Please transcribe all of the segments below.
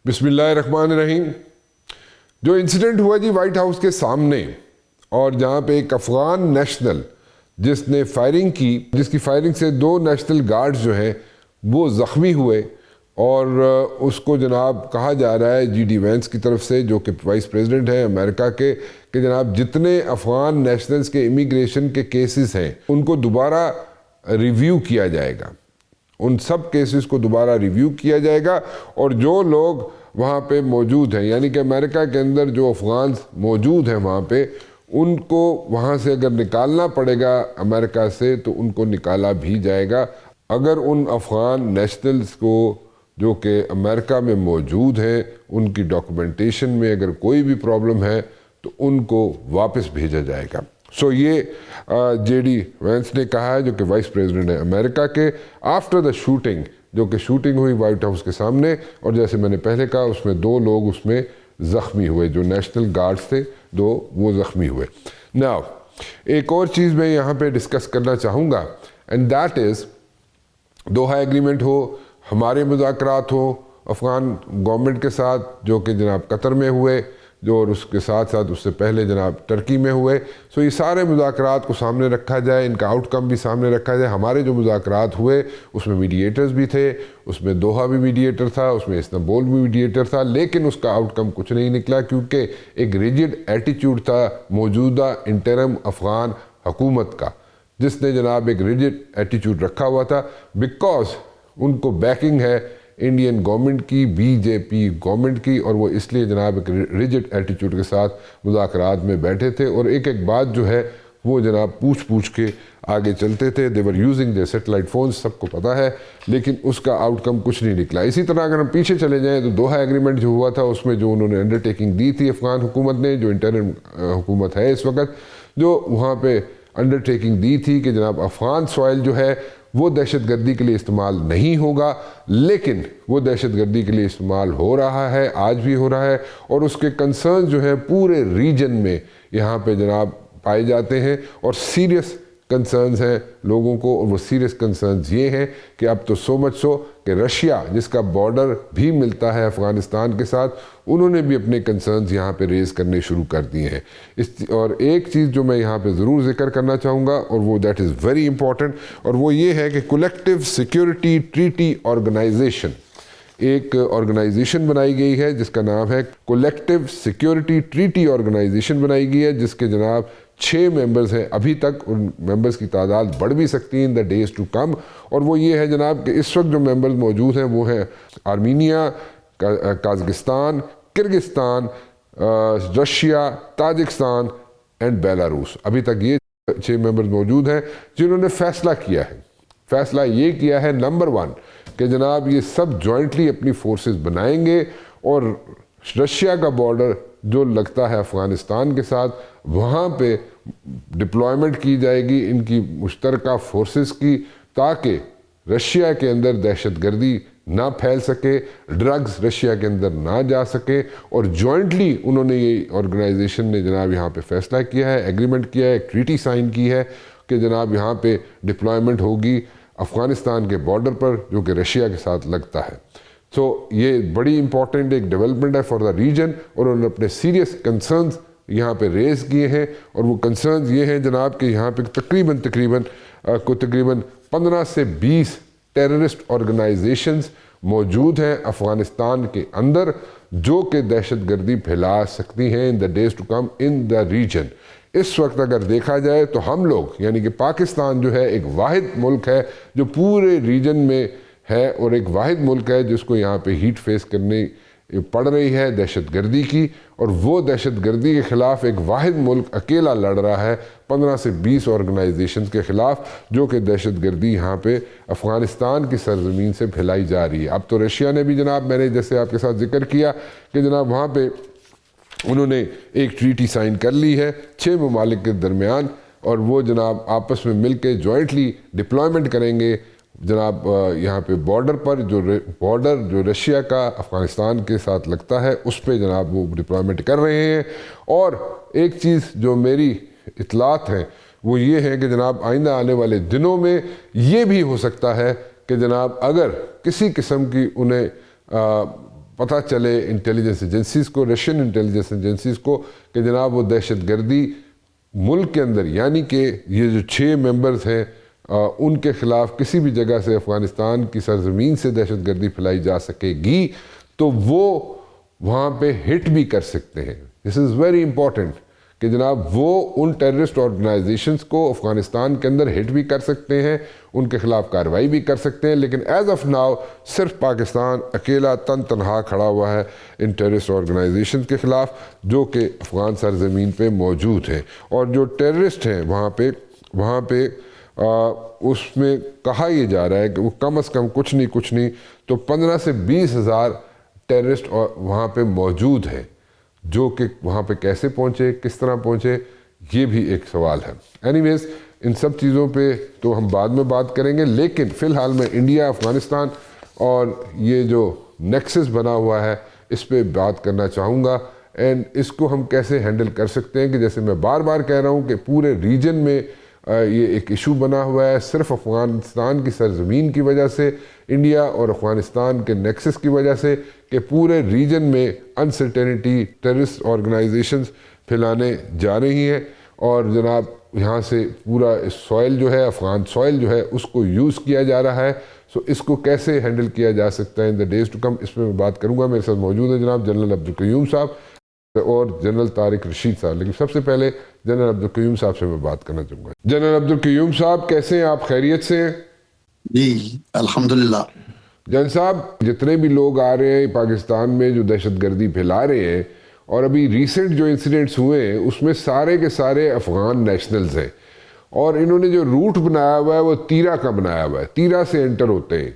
بسم اللہ الرحمن الرحیم۔ جو انسیڈنٹ ہوا جی وائٹ ہاؤس کے سامنے، اور جہاں پہ ایک افغان نیشنل جس نے فائرنگ کی، جس کی فائرنگ سے 2 نیشنل گارڈز جو ہیں وہ زخمی ہوئے، اور اس کو جناب کہا جا رہا ہے جی ڈی وینس کی طرف سے، جو کہ وائس پریزیڈنٹ ہیں امریکہ کے، کہ جناب جتنے افغان نیشنلز کے امیگریشن کے کیسز ہیں ان کو دوبارہ ریویو کیا جائے گا، ان سب کیسز کو دوبارہ ریویو کیا جائے گا، اور جو لوگ وہاں پہ موجود ہیں، یعنی کہ امریکہ کے اندر جو افغان موجود ہیں وہاں پہ، ان کو وہاں سے اگر نکالنا پڑے گا امریکہ سے تو ان کو نکالا بھی جائے گا۔ اگر ان افغان نیشنلز کو جو کہ امریکہ میں موجود ہیں ان کی ڈاکومنٹیشن میں اگر کوئی بھی پرابلم ہے تو ان کو واپس بھیجا جائے گا۔ سو یہ جے ڈی وینس نے کہا ہے، جو کہ وائس پریزیڈنٹ ہے امریکہ کے، آفٹر دا شوٹنگ، جو کہ شوٹنگ ہوئی وائٹ ہاؤس کے سامنے، اور جیسے میں نے پہلے کہا اس میں 2 لوگ اس میں زخمی ہوئے، جو نیشنل گارڈز تھے 2 وہ زخمی ہوئے۔ ناؤ ایک اور چیز میں یہاں پہ ڈسکس کرنا چاہوں گا، and that is Doha agreement ہو، ہمارے مذاکرات ہوں افغان گورنمنٹ کے ساتھ جو کہ جناب قطر میں ہوئے، جو اور اس کے ساتھ ساتھ اس سے پہلے جناب ترکی میں ہوئے، سو یہ سارے مذاکرات کو سامنے رکھا جائے، ان کا آؤٹ کم بھی سامنے رکھا جائے۔ ہمارے جو مذاکرات ہوئے اس میں میڈیٹرز بھی تھے، اس میں دوحہ بھی میڈیٹر تھا، اس میں استنبول بھی میڈیٹر تھا، لیکن اس کا آؤٹ کم کچھ نہیں نکلا، کیونکہ ایک ریجڈ ایٹیچیوڈ تھا موجودہ انٹرم افغان حکومت کا، جس نے جناب ایک ریجڈ ایٹیچیوڈ رکھا ہوا تھا، بیکاز ان کو بیکنگ ہے انڈین گورنمنٹ کی، بی جے پی گورنمنٹ کی، اور وہ اس لیے جناب ایک ریجڈ ایٹیچیوڈ کے ساتھ مذاکرات میں بیٹھے تھے، اور ایک ایک بات جو ہے وہ جناب پوچھ کے آگے چلتے تھے۔ They were using the satellite phones, سب کو پتہ ہے، لیکن اس کا آؤٹ کم کچھ نہیں نکلا۔ اسی طرح اگر ہم پیچھے چلے جائیں تو دوحہ ایگریمنٹ جو ہوا تھا اس میں جو انہوں نے انڈر ٹیکنگ دی تھی افغان حکومت نے، جو انٹرم حکومت ہے اس وقت، جو وہاں پہ انڈر ٹیکنگ دی تھی کہ جناب افغان سوائل جو ہے وہ دہشت گردی کے لیے استعمال نہیں ہوگا، لیکن وہ دہشت گردی کے لیے استعمال ہو رہا ہے، آج بھی ہو رہا ہے، اور اس کے کنسرن جو ہے پورے ریجن میں یہاں پہ جناب پائے جاتے ہیں، اور سیریس کنسرنز ہیں لوگوں کو، اور وہ سیریس کنسرنز یہ ہیں کہ اب تو سو مچ سو کہ رشیا جس کا بارڈر بھی ملتا ہے افغانستان کے ساتھ، انہوں نے بھی اپنے کنسرنز یہاں پہ ریز کرنے شروع کر دیے ہیں۔ اور ایک چیز جو میں یہاں پہ ضرور ذکر کرنا چاہوں گا، اور وہ دیٹ از ویری امپورٹنٹ، اور وہ یہ ہے کہ کولیکٹیو سیکیورٹی ٹریٹی آرگنائزیشن، ایک آرگنائزیشن بنائی گئی ہے جس کا نام ہے کولیکٹیو سیکیورٹی ٹریٹی آرگنائزیشن بنائی گئی ہے، جس کے جناب 6 ممبرز ہیں ابھی تک، ان ممبرز کی تعداد بڑھ بھی سکتی ہے ان دا ڈیز ٹو کم، اور وہ یہ ہے جناب کہ اس وقت جو ممبرز موجود ہیں وہ ہیں Armenia, Kazakhstan, Kyrgyzstan, Russia, Tajikistan and Belarus. ابھی تک یہ 6 ممبرز موجود ہیں جنہوں نے فیصلہ کیا ہے، فیصلہ یہ کیا ہے نمبر 1 کہ جناب یہ سب جوائنٹلی اپنی فورسز بنائیں گے، اور رشیا کا بارڈر جو لگتا ہے افغانستان کے ساتھ وہاں پہ ڈپلائمنٹ کی جائے گی ان کی مشترکہ فورسز کی، تاکہ رشیا کے اندر دہشت گردی نہ پھیل سکے، ڈرگز رشیا کے اندر نہ جا سکے، اور جوائنٹلی انہوں نے یہ آرگنائزیشن نے جناب یہاں پہ فیصلہ کیا ہے، ایگریمنٹ کیا ہے، ایک ٹریٹی سائن کی ہے کہ جناب یہاں پہ ڈپلائمنٹ ہوگی افغانستان کے بارڈر پر جو کہ رشیا کے ساتھ لگتا ہے۔ سو یہ بڑی امپورٹنٹ ایک ڈیولپمنٹ ہے فار دا ریجن، اور انہوں نے اپنے سیریس کنسرنز یہاں پہ ریز کیے ہیں، اور وہ کنسرنز یہ ہیں جناب کہ یہاں پہ تقریباً 15 سے 20 ٹیررسٹ آرگنائزیشنز موجود ہیں افغانستان کے اندر، جو کہ دہشت گردی پھیلا سکتی ہیں in the days to come in the region. اس وقت اگر دیکھا جائے تو ہم لوگ یعنی کہ پاکستان جو ہے ایک واحد ملک ہے جو پورے ریجن میں ہے، اور ایک واحد ملک ہے جس کو یہاں پہ ہیٹ فیس کرنی پڑ رہی ہے دہشت گردی کی، اور وہ دہشت گردی کے خلاف ایک واحد ملک اکیلا لڑ رہا ہے 15 سے 20 آرگنائزیشنز کے خلاف، جو کہ دہشت گردی یہاں پہ افغانستان کی سرزمین سے پھیلائی جا رہی ہے۔ اب تو رشیا نے بھی جناب، میں نے جیسے آپ کے ساتھ ذکر کیا کہ جناب وہاں پہ انہوں نے ایک ٹریٹی سائن کر لی ہے 6 ممالک کے درمیان، اور وہ جناب آپس میں مل کے جوائنٹلی ڈپلائمنٹ کریں گے جناب یہاں پہ بارڈر پر، جو رشیا کا افغانستان کے ساتھ لگتا ہے اس پہ جناب وہ ڈپلائمنٹ کر رہے ہیں۔ اور ایک چیز جو میری اطلاعات ہیں وہ یہ ہے کہ جناب آئندہ آنے والے دنوں میں یہ بھی ہو سکتا ہے کہ جناب اگر کسی قسم کی انہیں پتہ چلے انٹیلیجنس ایجنسیز کو, رشین انٹیلیجنس ایجنسیز کو, کہ جناب وہ دہشت گردی ملک کے اندر, یعنی کہ یہ جو 6 ممبرز ہیں ان کے خلاف کسی بھی جگہ سے افغانستان کی سرزمین سے دہشت گردی پھیلائی جا سکے گی تو وہ وہاں پہ ہٹ بھی کر سکتے ہیں. دس از ویری امپورٹنٹ کہ جناب وہ ان ٹیررسٹ آرگنائزیشنز کو افغانستان کے اندر ہٹ بھی کر سکتے ہیں, ان کے خلاف کارروائی بھی کر سکتے ہیں, لیکن ایز آف ناؤ صرف پاکستان اکیلا تنہا کھڑا ہوا ہے ان ٹیررسٹ آرگنائزیشنز کے خلاف جو کہ افغان سرزمین پہ موجود ہیں. اور جو ٹیررسٹ ہیں وہاں پہ اس میں کہا یہ جا رہا ہے کہ وہ کم از کم کچھ نہیں تو 15 سے 20 ہزار ٹیررسٹ وہاں پہ موجود ہیں, جو کہ وہاں پہ کیسے پہنچے, کس طرح پہنچے, یہ بھی ایک سوال ہے. اینی ویز ان سب چیزوں پہ تو ہم بعد میں بات کریں گے, لیکن فی الحال میں انڈیا افغانستان اور یہ جو نیکسس بنا ہوا ہے اس پہ بات کرنا چاہوں گا. اینڈ اس کو ہم کیسے ہینڈل کر سکتے ہیں کہ جیسے میں بار بار کہہ رہا ہوں کہ پورے ریجن میں یہ ایک ایشو بنا ہوا ہے صرف افغانستان کی سرزمین کی وجہ سے, انڈیا اور افغانستان کے نیکسس کی وجہ سے, کہ پورے ریجن میں انسرٹینٹی ٹیررسٹ آرگنائزیشنز پھیلانے جا رہی ہیں اور جناب یہاں سے پورا سوائل جو ہے, افغان سوائل جو ہے, اس کو یوز کیا جا رہا ہے. سو اس کو کیسے ہینڈل کیا جا سکتا ہے ان دا ڈیز ٹو کم, اس میں بات کروں گا. میرے ساتھ موجود ہے جناب جنرل عبدالقیوم صاحب اور جنرل طارق رشید صاحب, لیکن سب سے پہلے جنرل عبدالقیوم صاحب سے میں بات کرنا چاہوں گا. جنرل عبدالقیوم صاحب کیسے ہیں آپ, خیریت سے ہیں؟ جی الحمدللہ. جن صاحب جتنے بھی لوگ آ رہے ہیں پاکستان میں جو دہشت گردی پھیلا رہے ہیں, اور ابھی ریسنٹ جو انسیڈنٹس ہوئے ہیں اس میں سارے کے سارے افغان نیشنلز ہیں, اور انہوں نے جو روٹ بنایا ہوا ہے وہ تیرا کا بنایا ہوا ہے, تیرا سے انٹر ہوتے ہیں.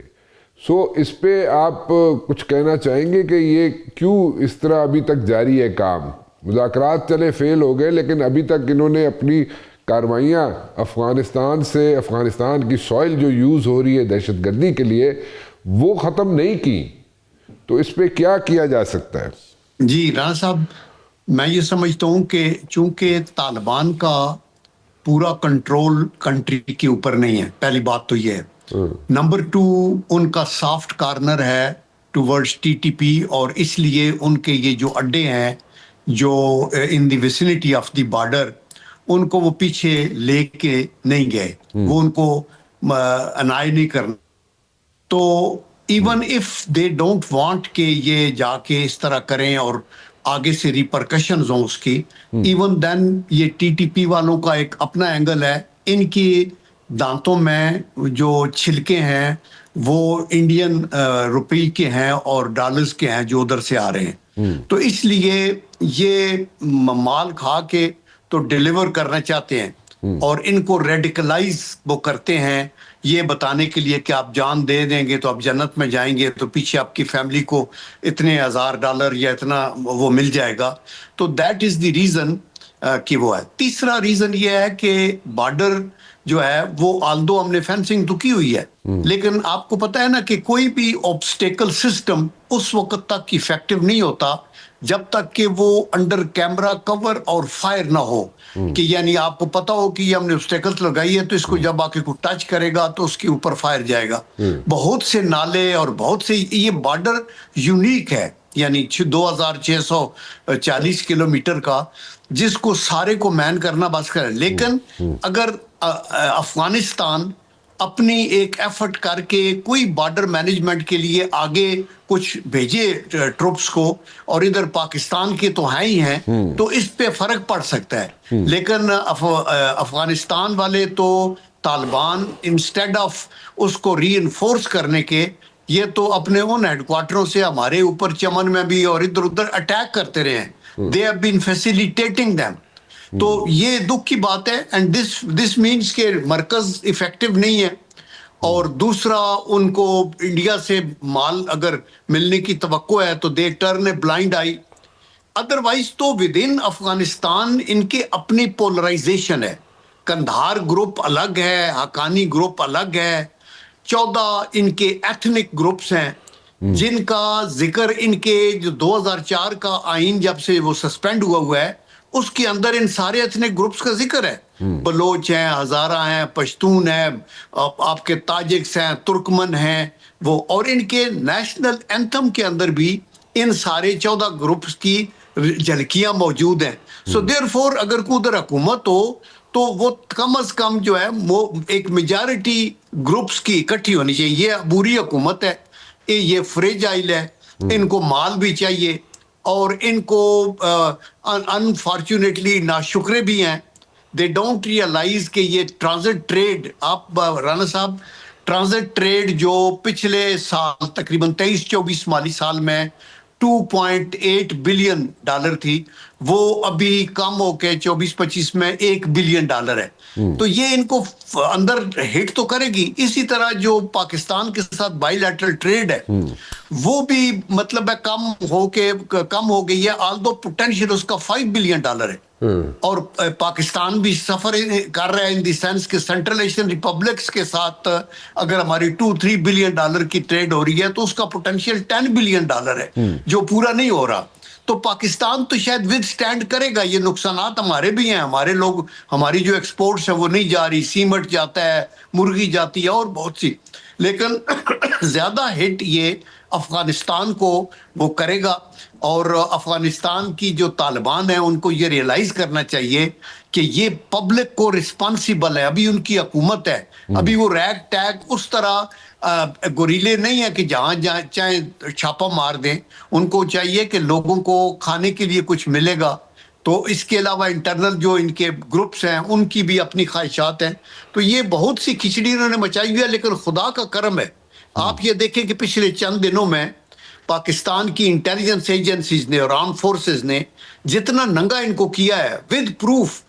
سو اس پہ آپ کچھ کہنا چاہیں گے کہ یہ کیوں اس طرح ابھی تک جاری ہے کام؟ مذاکرات چلے فیل ہو گئے, لیکن ابھی تک انہوں نے اپنی کاروائیاں افغانستان کی سوائل جو یوز ہو رہی ہے دہشت گردی کے لیے وہ ختم نہیں کی. تو اس پہ کیا کیا جا سکتا ہے؟ جی رانا صاحب, میں یہ سمجھتا ہوں کہ چونکہ طالبان کا پورا کنٹرول کنٹری کے اوپر نہیں ہے, پہلی بات تو یہ ہے. نمبر 2, ان کا سافٹ کارنر ہے ٹورڈز ٹی ٹی پی, اور اس لیے ان کے یہ جو اڈے ہیں جو ان دی ویسینٹی آف دی بارڈر, ان کو وہ پیچھے لے کے نہیں گئے, وہ ان کو انائے نہیں کرنا. تو even if they don't want کہ یہ جا کے اس طرح کریں اور آگے سے ریپرکشنز ہوں اس کی, ایون دین یہ ٹی ٹی پی والوں کا ایک اپنا اینگل ہے. ان کی دانتوں میں جو چھلکے ہیں وہ انڈین روپی کے ہیں اور ڈالرز کے ہیں جو ادھر سے آ رہے ہیں. تو اس لیے یہ مال کھا کے تو ڈیلیور کرنا چاہتے ہیں, اور ان کو ریڈیکلائز وہ کرتے ہیں یہ بتانے کے لیے کہ آپ جان دے دیں گے تو آپ جنت میں جائیں گے, تو پیچھے آپ کی فیملی کو اتنے $1000 یا اتنا وہ مل جائے گا. تو دیٹ از دی ریزن کہ وہ ہے. تیسرا ریزن یہ ہے کہ بارڈر جو ہے وہ آلدو ہم نے فینسنگ تو کی ہوئی ہے, لیکن آپ کو پتہ ہے نا کہ کوئی بھی آبسٹیکل سسٹم اس وقت تک ایفیکٹو نہیں ہوتا جب تک کہ وہ انڈر کیمرہ کور اور فائر نہ ہو. کہ یعنی آپ کو پتا ہو کہ یہ ہم نے obstacles لگائی ہے تو اس کو جب آ کے کوئی ٹچ کرے گا تو اس کے اوپر فائر جائے گا. بہت سے نالے اور بہت سے, یہ بارڈر یونیک ہے, یعنی 2640 کلومیٹر کا, جس کو سارے کو مین کرنا بس کرے. لیکن اگر افغانستان اپنی ایک ایفرٹ کر کے کوئی بارڈر مینجمنٹ کے لیے آگے کچھ بھیجے ٹروپس کو, اور ادھر پاکستان کے تو ہیں ہی ہیں, تو اس پہ فرق پڑ سکتا ہے. لیکن افغانستان والے تو طالبان انسٹیڈ آف اس کو ری انفورس کرنے کے, یہ تو اپنے ان ہیڈ کوارٹروں سے ہمارے اوپر چمن میں بھی اور ادھر ادھر اٹیک کرتے رہے ہیں. They have been facilitating them. تو یہ دکھ کی بات ہے, اینڈ دس مینس کہ مرکز ایفیکٹو نہیں ہے. اور دوسرا, ان کو انڈیا سے مال اگر ملنے کی توقع ہے تو دے turn a blind I. Otherwise تو ود ان افغانستان ان کے اپنی پولرائزیشن ہے. کندھار گروپ الگ ہے, حقانی گروپ الگ ہے, 14 ان کے ایتھنک گروپس ہیں جن کا ذکر ان کے جو 2004 کا آئین جب سے وہ سسپینڈ ہوا ہے اس کے اندر ان سارے ایتھنک گروپس کا ذکر ہے. بلوچ ہیں, ہزارہ ہیں, پشتون ہیں, آپ کے تاجکس ہیں, ترکمن ہیں وہ, اور ان کے نیشنل اینتھم کے اندر بھی ان سارے 14 گروپس کی جھلکیاں موجود ہیں. سو دیر فور اگر کوئی ادھر حکومت ہو تو وہ کم از کم جو ہے وہ ایک میجارٹی گروپس کی اکٹھی ہونی چاہیے. یہ عبوری حکومت ہے, یہ فریجائل ہے, ان کو مال بھی چاہیے, اور ان کو انفارچونیٹلی ناشکرے بھی ہیں. دے ڈونٹ ریئلائز کہ یہ ٹرانزٹ ٹریڈ, آپ رانا صاحب, ٹرانزٹ ٹریڈ جو پچھلے سال تقریباً 23-24 مالی سال میں 2.8 بلین ڈالر تھی, وہ ابھی کم ہو کے 24-25 میں 1 بلین ڈالر ہے. تو یہ ان کو اندر ہٹ تو کرے گی. اسی طرح جو پاکستان کے ساتھ بائی لیٹرل ٹریڈ ہے وہ بھی مطلب ہے کم ہو گئی ہے, آلدو پوٹینشیل اس کا 5 بلین ڈالر ہے. اور پاکستان بھی سفر کر رہا ہے ان دی سینس کہ سینٹرل ایشین ریپبلکس کے ساتھ اگر ہماری 2-3 بلین ڈالر کی ٹریڈ ہو رہی ہے تو اس کا پوٹینشیل 10 بلین ڈالر ہے جو پورا نہیں ہو رہا. تو پاکستان تو شاید ود سٹینڈ کرے گا. یہ نقصانات ہمارے بھی ہیں, ہمارے لوگ, ہماری جو ایکسپورٹس ہے وہ نہیں جا رہی, سیمنٹ جاتا ہے, مرغی جاتی ہے اور بہت سی, لیکن زیادہ ہٹ یہ افغانستان کو وہ کرے گا. اور افغانستان کی جو طالبان ہیں ان کو یہ ریئلائز کرنا چاہیے کہ یہ پبلک کو رسپانسیبل ہے. ابھی ان کی حکومت ہے, ابھی وہ ریگ ٹیگ اس طرح گوریلے نہیں ہے کہ جہاں چاہے چھاپا مار دیں. ان کو چاہیے کہ لوگوں کو کھانے کے لیے کچھ ملے گا. تو اس کے علاوہ انٹرنل جو ان کے گروپس ہیں ان کی بھی اپنی خواہشات ہیں. تو یہ بہت سی کھچڑی انہوں نے مچائی ہوئی ہے, لیکن خدا کا کرم ہے. آپ یہ دیکھیں کہ پچھلے چند دنوں میں پاکستان کی انٹیلیجنس ایجنسیز نے اور آرم فورسز نے جتنا ننگا ان کو کیا ہے ود پروف,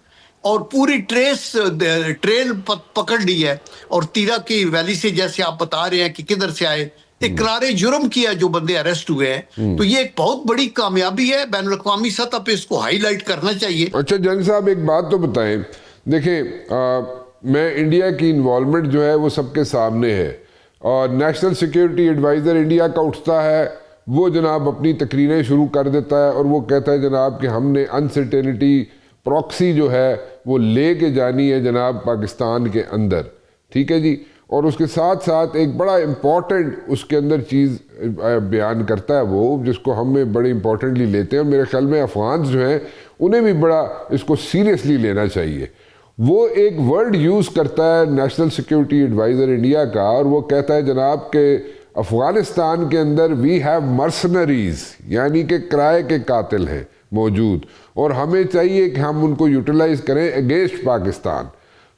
اور پوری ٹریل پکڑ لی ہے, اور تیرا کی ویلی سے جیسے آپ بتا رہے ہیں کہ کدھر سے آئے, اقرار جرم کیا جو بندے اریسٹ ہوئے ہیں. تو یہ ایک بہت بڑی کامیابی ہے, بین الاقوامی سطح پہ اس کو ہائی لائٹ کرنا چاہیے. اچھا جن صاحب ایک بات تو بتائیں, دیکھیں میں انڈیا کی انوالومنٹ جو ہے وہ سب کے سامنے ہے, اور نیشنل سیکیورٹی ایڈوائزر انڈیا کا اٹھتا ہے, وہ جناب اپنی تقریریں شروع کر دیتا ہے اور وہ کہتا ہے جناب کہ ہم نے انسرٹینٹی پراکسی جو ہے وہ لے کے جانی ہے جناب پاکستان کے اندر, ٹھیک ہے جی. اور اس کے ساتھ ساتھ ایک بڑا امپورٹنٹ اس کے اندر چیز بیان کرتا ہے وہ, جس کو ہمیں بڑے امپورٹنٹلی لیتے ہیں, اور میرے خیال میں افغانز جو ہیں انہیں بھی بڑا اس کو سیریسلی لینا چاہیے. وہ ایک ورڈ یوز کرتا ہے نیشنل سیکیورٹی ایڈوائزر انڈیا کا, اور وہ کہتا ہے جناب کہ افغانستان کے اندر وی ہیو مرسنریز, یعنی کہ کرائے کے قاتل ہیں موجود, اور ہمیں چاہیے کہ ہم ان کو یوٹیلائز کریں اگینسٹ پاکستان.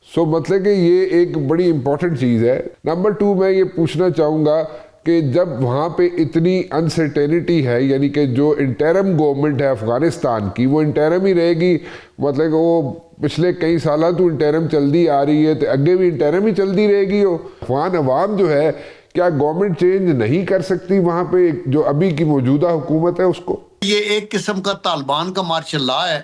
سو مطلب کہ یہ ایک بڑی امپورٹنٹ چیز ہے. نمبر 2 میں یہ پوچھنا چاہوں گا کہ جب وہاں پہ اتنی انسرٹینٹی ہے, یعنی کہ جو انٹرم گورنمنٹ ہے افغانستان کی وہ انٹرم ہی رہے گی, مطلب کہ وہ پچھلے کئی سالہ تو انٹرم چلتی آ رہی ہے, تو اگے بھی انٹرم ہی چلتی رہے گی. افغان عوام جو ہے کیا گورنمنٹ چینج نہیں کر سکتی وہاں پہ جو ابھی کی موجودہ حکومت ہے اس کو؟ یہ ایک قسم کا طالبان کا مارشل لا ہے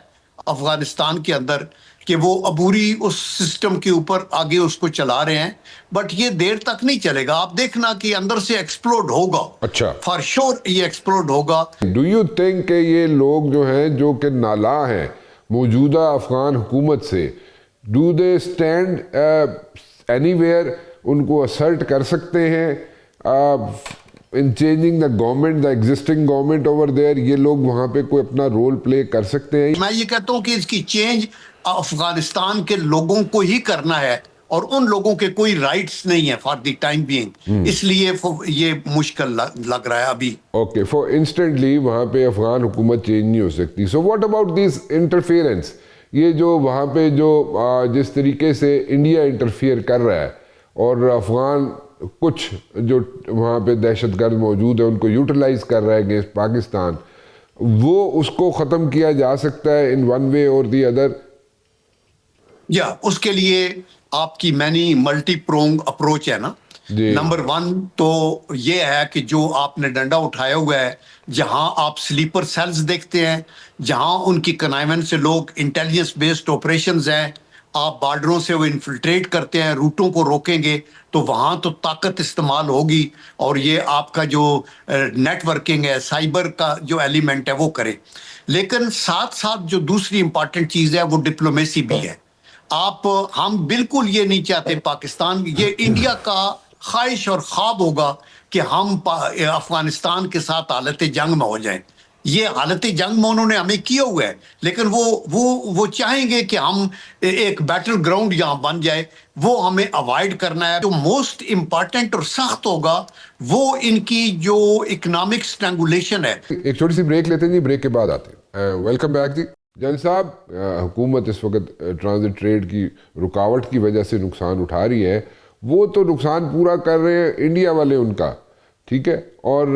افغانستان کے اندر کہ وہ عبوری اس سسٹم کے اوپر آگے اس کو چلا رہے ہیں, بٹ یہ دیر تک نہیں چلے گا. آپ دیکھنا کہ اندر سے ایکسپلوڈ ہوگا. اچھا, فار شور یہ ایکسپلوڈ ہوگا. ڈو یو تھنک کہ یہ لوگ جو ہیں جو کہ نالاں ہیں موجودہ افغان حکومت سے, ڈو دے اسٹینڈ اینی ویئر, ان کو اسرٹ کر سکتے ہیں in changing the government, the existing government over there, یہ لوگ وہاں پہ کوئی اپنا رول پلے کر سکتے ہیں؟ میں یہ کہتا ہوں کہ اس کی چینج افغانستان کے لوگوں کو ہی کرنا ہے, اور ان لوگوں کے کوئی رائٹس نہیں ہے فار دی ٹائم بینگ, اس لیے یہ مشکل لگ رہا ہے ابھی. اوکے, فور انسٹنٹلی وہاں پہ افغان حکومت چینج نہیں ہو سکتی. So what about this interference, یہ جو وہاں پہ جو جس طریقے سے انڈیا انٹرفیئر کر رہا ہے, اور افغان کچھ جو وہاں پہ دہشت گرد موجود ہیں ان کو یوٹیلائز کر رہا ہے اگینسٹ پاکستان, وہ اس کو ختم کیا جا سکتا ہے ان ون وے اور دی ادر؟ اس کے لیے آپ کی مینی ملٹی پرونگ اپروچ ہے نا. نمبر 1 تو یہ ہے کہ جو آپ نے ڈنڈا اٹھایا ہوا ہے, جہاں آپ سلیپر سیلز دیکھتے ہیں, جہاں ان کی کنائیومنٹ سے لوگ انٹیلیجنس بیسڈ آپریشنز ہیں, آپ بارڈروں سے وہ انفلٹریٹ کرتے ہیں, روٹوں کو روکیں گے تو وہاں تو طاقت استعمال ہوگی, اور یہ آپ کا جو نیٹ ورکنگ ہے, سائبر کا جو ایلیمنٹ ہے وہ کرے. لیکن ساتھ ساتھ جو دوسری امپارٹنٹ چیز ہے وہ ڈپلومیسی بھی ہے. ہم بالکل یہ نہیں چاہتے پاکستان, یہ انڈیا کا خواہش اور خواب ہوگا کہ ہم افغانستان کے ساتھ حالت جنگ میں ہو جائیں. یہ حالت جنگ میں انہوں نے ہمیں کیا ہوا ہے، لیکن وہ چاہیں گے کہ ہم ایک بیٹل گراؤنڈ یہاں بن جائے. وہ ہمیں اوائڈ کرنا ہے. جو موسٹ امپارٹنٹ اور سخت ہوگا وہ ان کی جو اکنامک اسٹرینگولیشن ہے. ایک چھوٹی سی بریک لیتے ہیں جی، بریک کے بعد آتے ہیں. ویلکم بیک جی. جان صاحب، حکومت اس وقت ٹرانزٹ ٹریڈ کی رکاوٹ کی وجہ سے نقصان اٹھا رہی ہے. وہ تو نقصان پورا کر رہے ہیں انڈیا والے ان کا، ٹھیک ہے، اور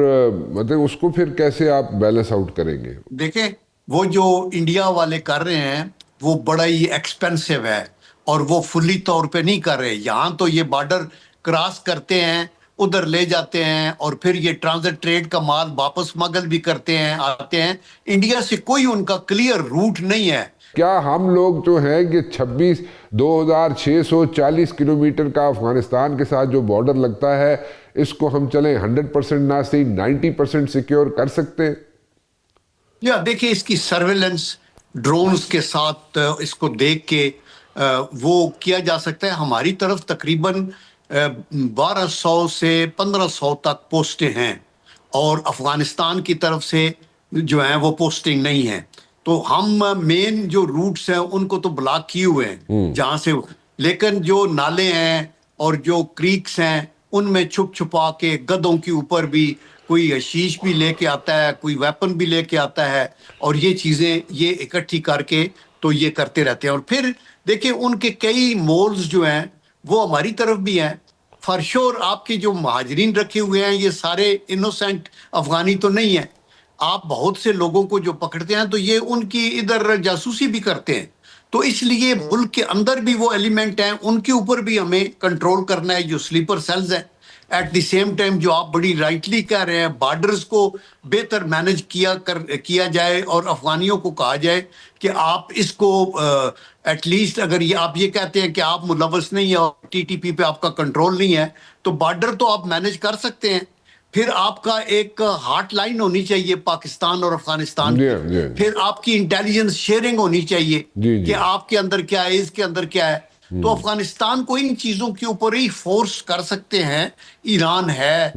مطلب اس کو پھر کیسے آپ بیلنس آؤٹ کریں گے؟ دیکھیں، وہ جو انڈیا والے کر رہے ہیں وہ بڑا ہی ایکسپینسو ہے، اور وہ فلی طور پہ نہیں کر رہے. یہاں تو یہ بارڈر کراس کرتے ہیں، ادھر لے جاتے ہیں، اور پھر یہ ٹرانزٹ ٹریڈ کا مال واپس اسمگل بھی کرتے ہیں، آتے ہیں. انڈیا سے کوئی ان کا کلیئر روٹ نہیں ہے. کیا ہم لوگ جو ہیں کہ 26,640 کلومیٹر کا افغانستان کے ساتھ جو بارڈر لگتا ہے، اس کو ہم چلیں 100% نہ صحیح 90% سیکیور کر سکتے ہیں؟ یا دیکھیں، اس کی سرویلنس ڈرونز کے ساتھ اس کو دیکھ کے وہ کیا جا سکتا ہے. ہماری طرف تقریباً 1200 سے 1500 تک پوسٹیں ہیں، اور افغانستان کی طرف سے جو ہیں وہ پوسٹنگ نہیں ہے. تو ہم مین جو روٹس ہیں ان کو تو بلاک کیے ہوئے ہیں جہاں سے، لیکن جو نالے ہیں اور جو کریکس ہیں ان میں چھپ چھپا کے گدھوں کے اوپر بھی کوئی حشیش بھی لے کے آتا ہے، کوئی ویپن بھی لے کے آتا ہے، اور یہ چیزیں یہ اکٹھی کر کے تو یہ کرتے رہتے ہیں. اور پھر دیکھیں ان کے کئی مولز جو ہیں وہ ہماری طرف بھی ہیں. فار شور آپ کے جو مہاجرین رکھے ہوئے ہیں یہ سارے انوسینٹ افغانی تو نہیں ہیں. آپ بہت سے لوگوں کو جو پکڑتے ہیں تو یہ ان کی ادھر جاسوسی بھی کرتے ہیں. تو اس لیے ملک کے اندر بھی وہ ایلیمنٹ ہیں، ان کے اوپر بھی ہمیں کنٹرول کرنا ہے، جو سلیپر سیلز ہیں. ایٹ دی سیم ٹائم جو آپ بڑی رائٹلی کہہ رہے ہیں، بارڈرز کو بہتر مینج کیا جائے، اور افغانیوں کو کہا جائے کہ آپ اس کو ایٹ لیسٹ اگر یہ آپ یہ کہتے ہیں کہ آپ ملوث نہیں ہیں اور ٹی ٹی پی پہ آپ کا کنٹرول نہیں ہے، تو بارڈر تو آپ مینج کر سکتے ہیں. پھر آپ کا ایک ہاٹ لائن ہونی چاہیے پاکستان اور افغانستان کی. پھر آپ کی انٹیلیجنس شیئرنگ ہونی چاہیے کہ آپ کے اندر کیا ہے، اس کے اندر کیا ہے. تو افغانستان کو ان چیزوں کے اوپر ہی فورس کر سکتے ہیں. ایران ہے،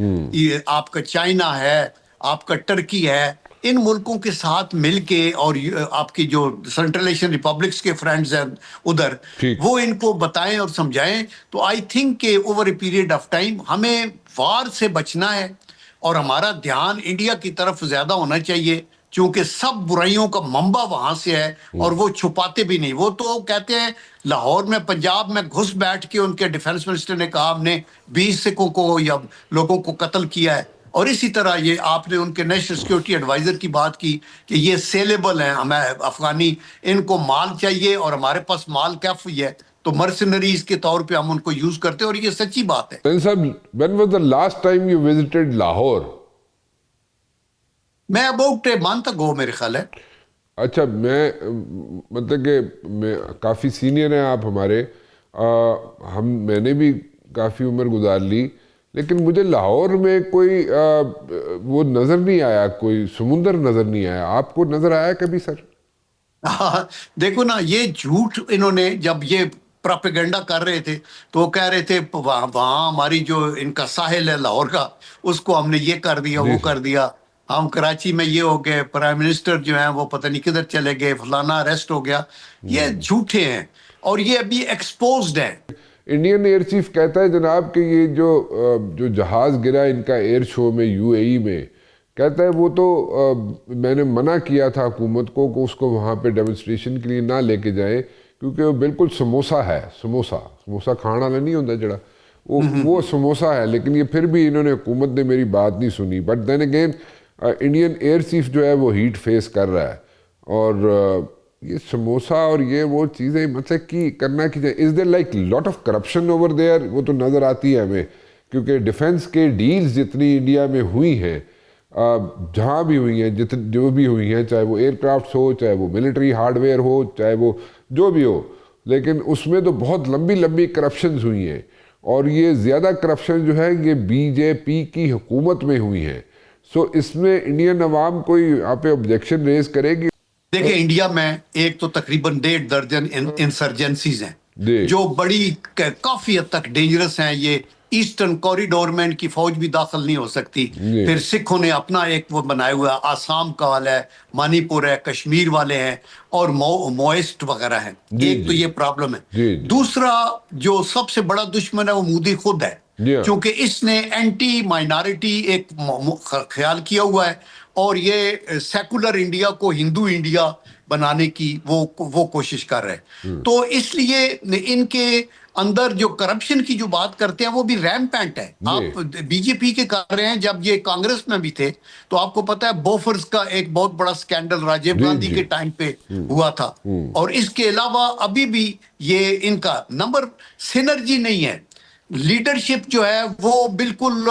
آپ کا چائنا ہے، آپ کا ٹرکی ہے، ان ملکوں کے ساتھ مل کے، اور آپ کی جو سینٹرل ایشین ریپبلکس کے فرینڈز ہیں ادھر، وہ ان کو بتائیں اور سمجھائیں. تو آئی تھنک کہ over a period of time ہمیں وار سے بچنا ہے، اور ہمارا دھیان انڈیا کی طرف زیادہ ہونا چاہیے، چونکہ سب برائیوں کا منبع وہاں سے ہے، اور وہ چھپاتے بھی نہیں. وہ تو کہتے ہیں لاہور میں پنجاب میں گھس بیٹھ کے ان کے ڈیفنس منسٹر نے کہا ہم نے 20 سکھوں کو یا لوگوں کو قتل کیا ہے. اور اسی طرح یہ آپ نے ان کے نیشنل سیکیورٹی ایڈوائزر کی بات کی کہ یہ سیلیبل ہیں، ہمیں افغانی ان کو مال چاہیے، اور ہمارے پاس مال کافی ہے، تو مرسنریز کے طور پہ ہم ان کو یوز کرتے ہیں. اور یہ سچی بات ہے. When was the last time you visited Lahore? میں اباؤٹ اے منتھ اگو میرے خیال ہے. اچھا، میں مطلب کہ کافی سینئر ہیں آپ ہمارے، میں نے بھی کافی عمر گزار لی، لیکن مجھے لاہور میں کوئی وہ نظر نہیں آیا، کوئی سمندر نظر نہیں آیا. آپ کو نظر آیا کبھی سر؟ دیکھو نا، یہ جھوٹ انہوں نے جب یہ پراپیگنڈا کر رہے تھے تو وہ کہہ رہے تھے وہاں ہماری جو ان کا ساحل ہے لاہور کا، اس کو ہم نے یہ کر دیا، وہ کر دیا. ہم کراچی میں یہ ہو گئے، پرائم منسٹر جو ہیں وہ پتہ نہیں کدھر چلے گئے، فلانا اریسٹ ہو گیا. یہ جھوٹے ہیں، اور یہ ابھی ایکسپوزڈ ہیں. انڈین ایئر چیف کہتا ہے جناب کہ یہ جو جہاز گرا ان کا ایئر شو میں یو اے ای میں، کہتا ہے وہ تو میں نے منع کیا تھا حکومت کو کہ اس کو وہاں پہ ڈیمونسٹریشن کے لیے نہ لے کے جائیں، کیونکہ وہ بالکل سموسا ہے. سموسا کھانا والا نہیں ہوتا جڑا، وہ سموسا ہے. لیکن یہ پھر بھی انہوں نے، حکومت نے میری بات نہیں سنی. But then again Indian air chief جو ہے وہ ہیٹ فیس کر رہا ہے، اور یہ سموسا اور یہ وہ چیزیں مطلب کی کرنا کی جائے. Is there like lot of corruption over there? وہ تو نظر آتی ہے ہمیں، کیونکہ ڈیفنس کے ڈیلز جتنی انڈیا میں ہوئی ہیں، جہاں بھی ہوئی ہیں، جو بھی ہوئی ہیں، چاہے وہ ایئر کرافٹس ہو، چاہے وہ ملٹری ہارڈ ویئر ہو، چاہے وہ جو بھی ہو، لیکن اس میں تو بہت لمبی کرپشنز ہوئی ہیں. اور یہ زیادہ کرپشن جو ہے یہ بی جے پی کی حکومت میں ہوئی ہیں. سو اس میں انڈین عوام کوئی آپ پہ آبجیکشن ریز کرے گی؟ دیکھیں، انڈیا میں ایک تو تقریباً 1.5 درجن انسرجنسیز ہیں جو بڑی کافی حد تک ڈینجرس ہیں. یہ ایسٹرن کوریڈور میں ان کی فوج بھی داخل نہیں ہو سکتی. پھر سکھوں نے اپنا ایک وہ بنایا ہوا ہے, آسام کا والا ہے, منی پور ہے, کشمیر والے ہیں اور موئسٹ وغیرہ ہیں. ایک تو یہ پرابلم ہے. دوسرا جو سب سے بڑا دشمن ہے وہ مودی خود ہے, کیونکہ اس نے اینٹی مائنارٹی ایک خیال کیا ہوا ہے اور یہ سیکولر انڈیا کو ہندو انڈیا بنانے کی وہ کوشش کر رہے. تو اس لیے ان کے اندر جو کرپشن کی جو بات کرتے ہیں وہ بھی ریمپینٹ ہے. آپ بی جے پی کے کر رہے ہیں, جب یہ کانگریس میں بھی تھے تو آپ کو پتا ہے بوفرز کا ایک بہت بڑا سکینڈل راجیو گاندھی کے ٹائم پہ ہوا تھا. اور اس کے علاوہ ابھی بھی یہ ان کا نمبر سینرجی نہیں ہے. لیڈرشپ جو ہے وہ بالکل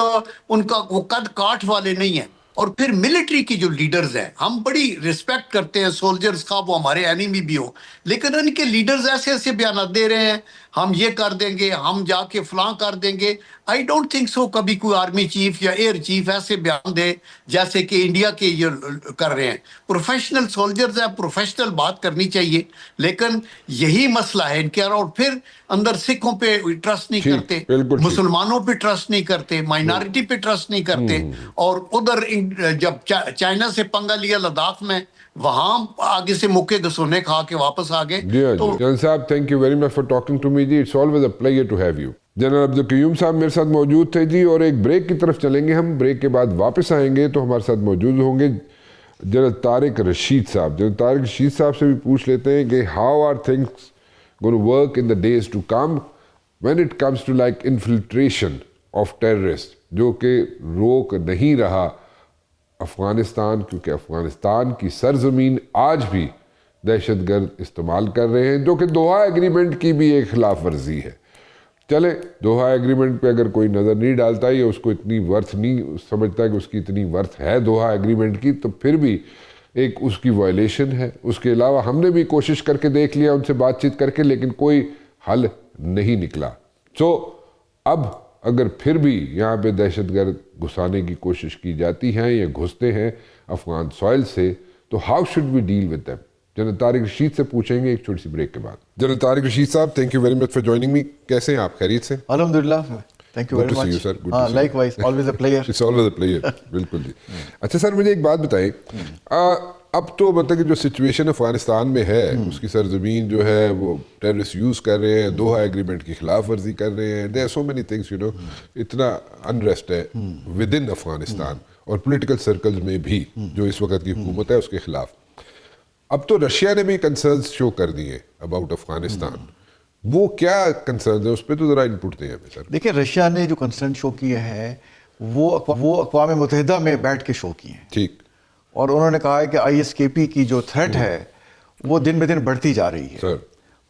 ان کا وہ قد کاٹ والے نہیں ہیں. اور پھر ملٹری کی جو لیڈرز ہیں, ہم بڑی ریسپیکٹ کرتے ہیں سولجرز کا, وہ ہمارے اینیمی بھی ہو, لیکن ان کے لیڈرز ایسے ایسے بیانات دے رہے ہیں, ہم یہ کر دیں گے, ہم جا کے فلاں کر دیں گے. آئی ڈونٹ تھنک سو کبھی کوئی آرمی چیف یا ایئر چیف ایسے بیان دے جیسے کہ انڈیا کے یہ کر رہے ہیں. پروفیشنل سولجرز ہیں, پروفیشنل بات کرنی چاہیے, لیکن یہی مسئلہ ہے ان کے. اور پھر اندر سکھوں پہ ٹرسٹ نہیں کرتے, مسلمانوں پہ ٹرسٹ نہیں کرتے, مائنارٹی پہ ٹرسٹ نہیں کرتے. اور ادھر جب چائنا سے پنگا لیا لداخ میں, وہاں آگے سے مکے گسونے کھا کے واپس آ گئے. جنرل صاحب thank you very much for talking to me جی, it's always a pleasure to have you. General Abdul Qayyum صاحب میرے ساتھ موجود تھے جی, اور ایک بریک کی طرف چلیں گے ہم. بریک کے بعد واپس آئیں گے تو ہمارے ساتھ موجود ہوں گے جنرل طارق رشید صاحب. جنرل طارق رشید صاحب سے بھی پوچھ لیتے ہیں کہ how are things going to work in the days to come when it comes to like infiltration of terrorists, جو کہ روک نہیں رہا افغانستان, کیونکہ افغانستان کی سرزمین آج بھی دہشت گرد استعمال کر رہے ہیں, جو کہ دوحہ ایگریمنٹ کی بھی ایک خلاف ورزی ہے. چلے دوحہ ایگریمنٹ پہ اگر کوئی نظر نہیں ڈالتا یا اس کو اتنی ورتھ نہیں سمجھتا کہ اس کی اتنی ورتھ ہے دوحہ ایگریمنٹ کی, تو پھر بھی ایک اس کی وائلیشن ہے. اس کے علاوہ ہم نے بھی کوشش کر کے دیکھ لیا ان سے بات چیت کر کے, لیکن کوئی حل نہیں نکلا. سو اب اگر پھر بھی یہاں پہ دہشت گرد گھسانے کی کوشش کی جاتی ہیں یا گھستے ہیں افغان سوائل سے, تو how should we deal with them? General Tariq Rashid سے پوچھیں گے ایک چھوٹی سی بریک کے بعد. General Tariq Rashid sahab thank you very much for joining me. کیسے ہیں آپ؟ خیریت سے؟ الحمدللہ. Thank you very much. Good to see you, sir. Good to see you. Likewise, always a pleasure. It's always a pleasure. بالکل جی. اچھا سر, مجھے ایک بات بتائیں, اب تو مطلب کہ جو سچویشن افغانستان میں ہے, اس کی سرزمین جو ہے وہ ٹیررسٹ یوز کر رہے ہیں, دوحہ ایگریمنٹ کی خلاف ورزی کر رہے ہیں, there are so many things, you know, اتنا انریسٹ ہے ودن افغانستان اور پولیٹیکل سرکلز میں بھی جو اس وقت کی حکومت ہے اس کے خلاف. اب تو رشیا نے بھی کنسرنز شو کر دیے اباؤٹ افغانستان. وہ کیا کنسرن ہے, اس پہ تو ذرا انپٹ دیں ہمیں سر. دیکھیں, رشیا نے جو کنسرن شو کیے ہیں وہ اقوام متحدہ میں بیٹھ کے شو کیے ہیں. ٹھیک. اور انہوں نے کہا ہے کہ ISKP کی جو تھریٹ ہے وہ دن بدن بڑھتی جا رہی ہے,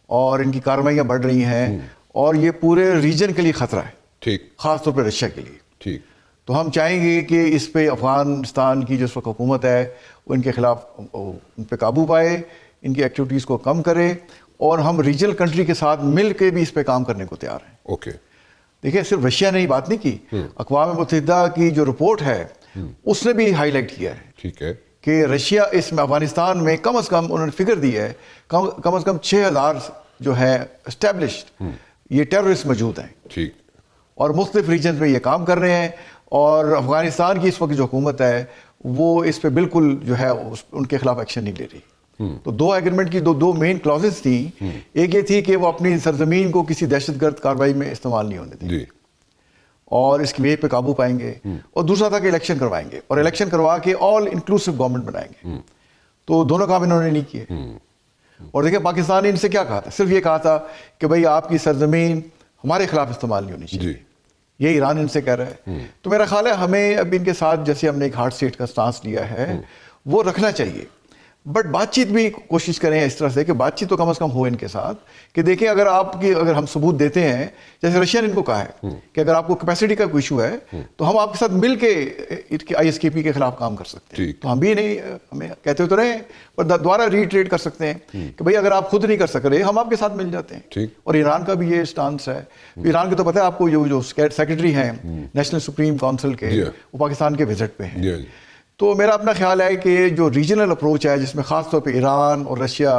اور ان کی کارروائیاں بڑھ رہی ہیں, اور یہ پورے ریجن کے لیے خطرہ ہے. ٹھیک. خاص طور پہ رشیا کے لیے. ٹھیک. تو ہم چاہیں گے کہ اس پہ افغانستان کی جو اس وقت حکومت ہے وہ ان کے خلاف ان پہ قابو پائے, ان کی ایکٹیویٹیز کو کم کرے, اور ہم ریجنل کنٹری کے ساتھ مل کے بھی اس پہ کام کرنے کو تیار ہیں. اوکے. دیکھیں, صرف رشیا نے یہ بات نہیں کی, اقوام متحدہ کی جو رپورٹ ہے اس نے بھی ہائی لائٹ کیا ہے. ٹھیک ہے. کہ رشیا اس میں افغانستان میں کم از کم انہوں نے فگر دی ہے کم از کم 6,000 جو ہے اسٹیبلشڈ یہ ٹیررسٹ موجود ہیں. ٹھیک. اور مختلف ریجنز میں یہ کام کر رہے ہیں, اور افغانستان کی اس وقت جو حکومت ہے وہ اس پہ بالکل جو ہے ان کے خلاف ایکشن نہیں لے رہی. تو دو ایگریمنٹ کی دو مین کلازز تھیں. ایک یہ تھی کہ وہ اپنی سرزمین کو کسی دہشت گرد کارروائی میں استعمال نہیں ہونے دیں جی, اور اس کی وے پہ قابو پائیں گے, اور دوسرا تھا کہ الیکشن کروائیں گے, اور الیکشن کروا کے آل انکلوسیو گورنمنٹ بنائیں گے. تو دونوں کام انہوں نے نہیں کیے. اور دیکھیں, پاکستان نے ان سے کیا کہا تھا, صرف یہ کہا تھا کہ بھائی آپ کی سرزمین ہمارے خلاف استعمال نہیں ہونی چاہیے. یہ ایران ان سے کہہ رہا ہے. تو میرا خیال ہے ہمیں اب ان کے ساتھ جیسے ہم نے ایک ہارڈ اسٹیٹ کا سٹانس لیا ہے وہ رکھنا چاہیے, بٹ بات چیت بھی کوشش کریں اس طرح سے کہ بات چیت تو کم از کم ہو ان کے ساتھ, کہ دیکھیں اگر ہم ثبوت دیتے ہیں, جیسے رشیا نے ان کو کہا ہے کہ اگر آپ کو کیپیسٹی کا کوئی ایشو ہے تو ہم آپ کے ساتھ مل کے ISKP کے خلاف کام کر سکتے ہیں. تو ہم بھی نہیں, ہمیں کہتے تو رہے, پر دوبارہ ریٹریٹ کر سکتے ہیں کہ بھائی اگر آپ خود نہیں کر سک رہے ہم آپ کے ساتھ مل جاتے ہیں. اور ایران کا بھی یہ سٹانس ہے. ایران کے تو پتہ ہے آپ کو, جو سیکرٹری ہیں نیشنل سپریم کونسل کے, وہ پاکستان کے وزٹ پہ ہیں. تو میرا اپنا خیال ہے کہ جو ریجنل اپروچ ہے جس میں خاص طور پہ ایران اور رشیا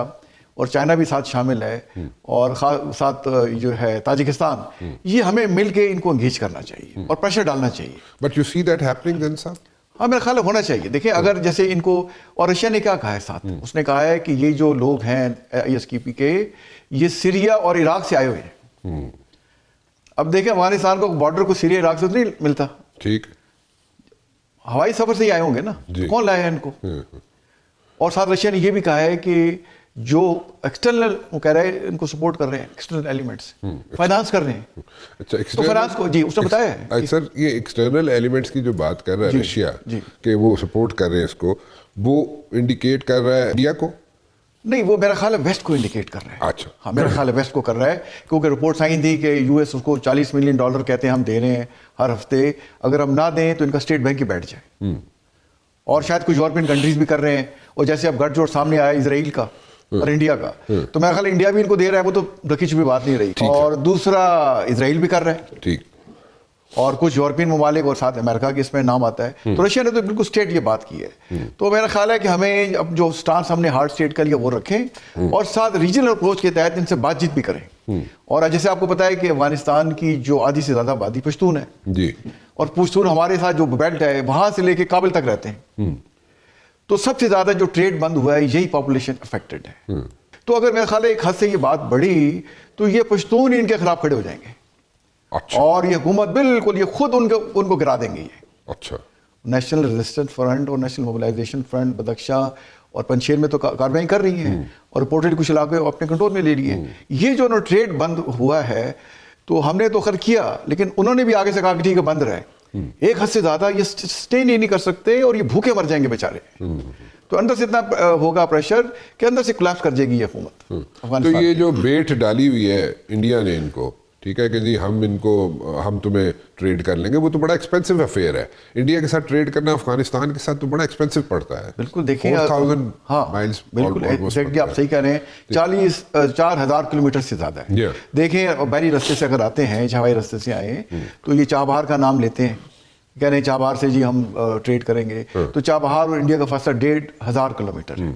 اور چائنا بھی ساتھ شامل ہے اور ساتھ جو ہے تاجکستان, یہ ہمیں مل کے ان کو انگیج کرنا چاہیے اور پریشر ڈالنا چاہیے. But you see that happening then sahab? ہاں میرا خیال ہونا چاہیے. دیکھیں اگر جیسے ان کو, اور رشیا نے کیا کہا ہے ساتھ, اس نے کہا ہے کہ یہ جو لوگ ہیں ISKP کے, یہ سیریا اور عراق سے آئے ہوئے ہیں. اب دیکھیں افغانستان کو بارڈر کو سیریا عراق سے تو نہیں ملتا, ٹھیک, ہوائی سفر سے ہی آئے ہوں گے نا, کون لائے ہیں ان کو؟ اور ساتھ رشیا نے یہ بھی کہا ہے کہ جو ایکسٹرنل, وہ کہہ رہے ہیں ان کو سپورٹ کر رہے ہیں, ایکسٹرنل ایلیمنٹس فائنانس کر رہے ہیں. اچھا, تو فائنانس کو جی اس نے بتایا ہے. سر یہ ایکسٹرنل ایلیمنٹس کی جو بات کر رہا ہے رشیا کہ وہ سپورٹ کر رہے ہیں اس کو, وہ انڈیکیٹ کر رہا ہے انڈیا کو؟ نہیں, وہ میرا خیال ہے ویسٹ کو انڈیکیٹ کر رہا ہے. اچھا, ہاں میرا خیال ہے ویسٹ کو کر رہا ہے, کیونکہ رپورٹس آئی تھی کہ US اس کو $40 ملین کہتے ہیں ہم دے رہے ہیں ہر ہفتے, اگر ہم نہ دیں تو ان کا اسٹیٹ بینک ہی بیٹھ جائے. اور شاید کچھ یورپین کنٹریز بھی کر رہے ہیں. اور جیسے اب گٹھ جوڑ سامنے آیا اسرائیل کا اور انڈیا کا, تو میرا خیال انڈیا بھی ان کو دے رہا ہے, وہ تو رکھی چھپی بات نہیں رہی. اور دوسرا اسرائیل بھی کر رہا ہے, ٹھیک, اور کچھ یورپین ممالک اور ساتھ امریکہ کے اس میں نام آتا ہے. تو رشیا نے تو بالکل اسٹیٹ یہ بات کی ہے. تو میرا خیال ہے کہ ہمیں اب جو سٹانس ہم نے ہارڈ اسٹیٹ کا لیا وہ رکھیں, اور ساتھ ریجنل اپروچ کے تحت ان سے بات چیت بھی کریں. اور جیسے آپ کو پتا ہے کہ افغانستان کی جو آدھی سے زیادہ آبادی پشتون ہے جی, اور پشتون ہمارے ساتھ جو بیلٹ ہے وہاں سے لے کے کابل تک رہتے ہیں. تو سب سے زیادہ جو ٹریڈ بند ہوا ہے یہی پاپولیشن افیکٹڈ ہے. تو اگر میرا خیال ہے ایک حد سے یہ بات بڑھی تو یہ پشتون ہی ان کے خلاف کھڑے ہو جائیں گے. اچھا, اور یہ حکومت بالکل یہ خود ان کو گرا دیں گے. یہ اچھا, نیشنل ریزسٹنس فرنٹ اور نیشنل موبلائزیشن فرنٹ بدخشاں اور پنشیر میں تو کارروائی کر رہی ہیں, اور رپورٹڈ کچھ علاقے اپنے کنٹرول میں لے لیے ہیں. یہ جو ٹریڈ بند ہوا ہے تو ہم نے تو خیر کیا, لیکن انہوں نے بھی آگے سے کہا کہ ٹھیک ہے بند رہے. ایک حد سے زیادہ یہ سٹے نہیں کر سکتے, اور یہ بھوکے مر جائیں گے بیچارے. تو اندر سے اتنا ہوگا پریشر کہ اندر سے کولیپس کر جائے گی یہ حکومت. تو یہ جو بیٹ ڈالی ہوئی ہے انڈیا نے ان کو, ٹھیک ہے کہ جی ہم تمہیں ٹریڈ کر لیں گے, وہ تو بڑا ایکسپینسو افیئر ہے. انڈیا کے ساتھ ٹریڈ کرنا افغانستان کے ساتھ تو بڑا ایکسپینسو پڑتا ہے. بالکل, دیکھیں 4000 ہاں مائلز, بالکل ایگزیکٹلی آپ صحیح کہہ رہے ہیں, 4,000 کلومیٹر سے زیادہ ہے. دیکھیں بحری رستے سے اگر آتے ہیں, ہوائی رستے سے آئے, تو یہ چابہار کا نام لیتے ہیں, کہہ رہے ہیں چابہار سے جی ہم ٹریڈ کریں گے. تو چابہار اور انڈیا کا فاصلہ 1,500 کلومیٹر ہے.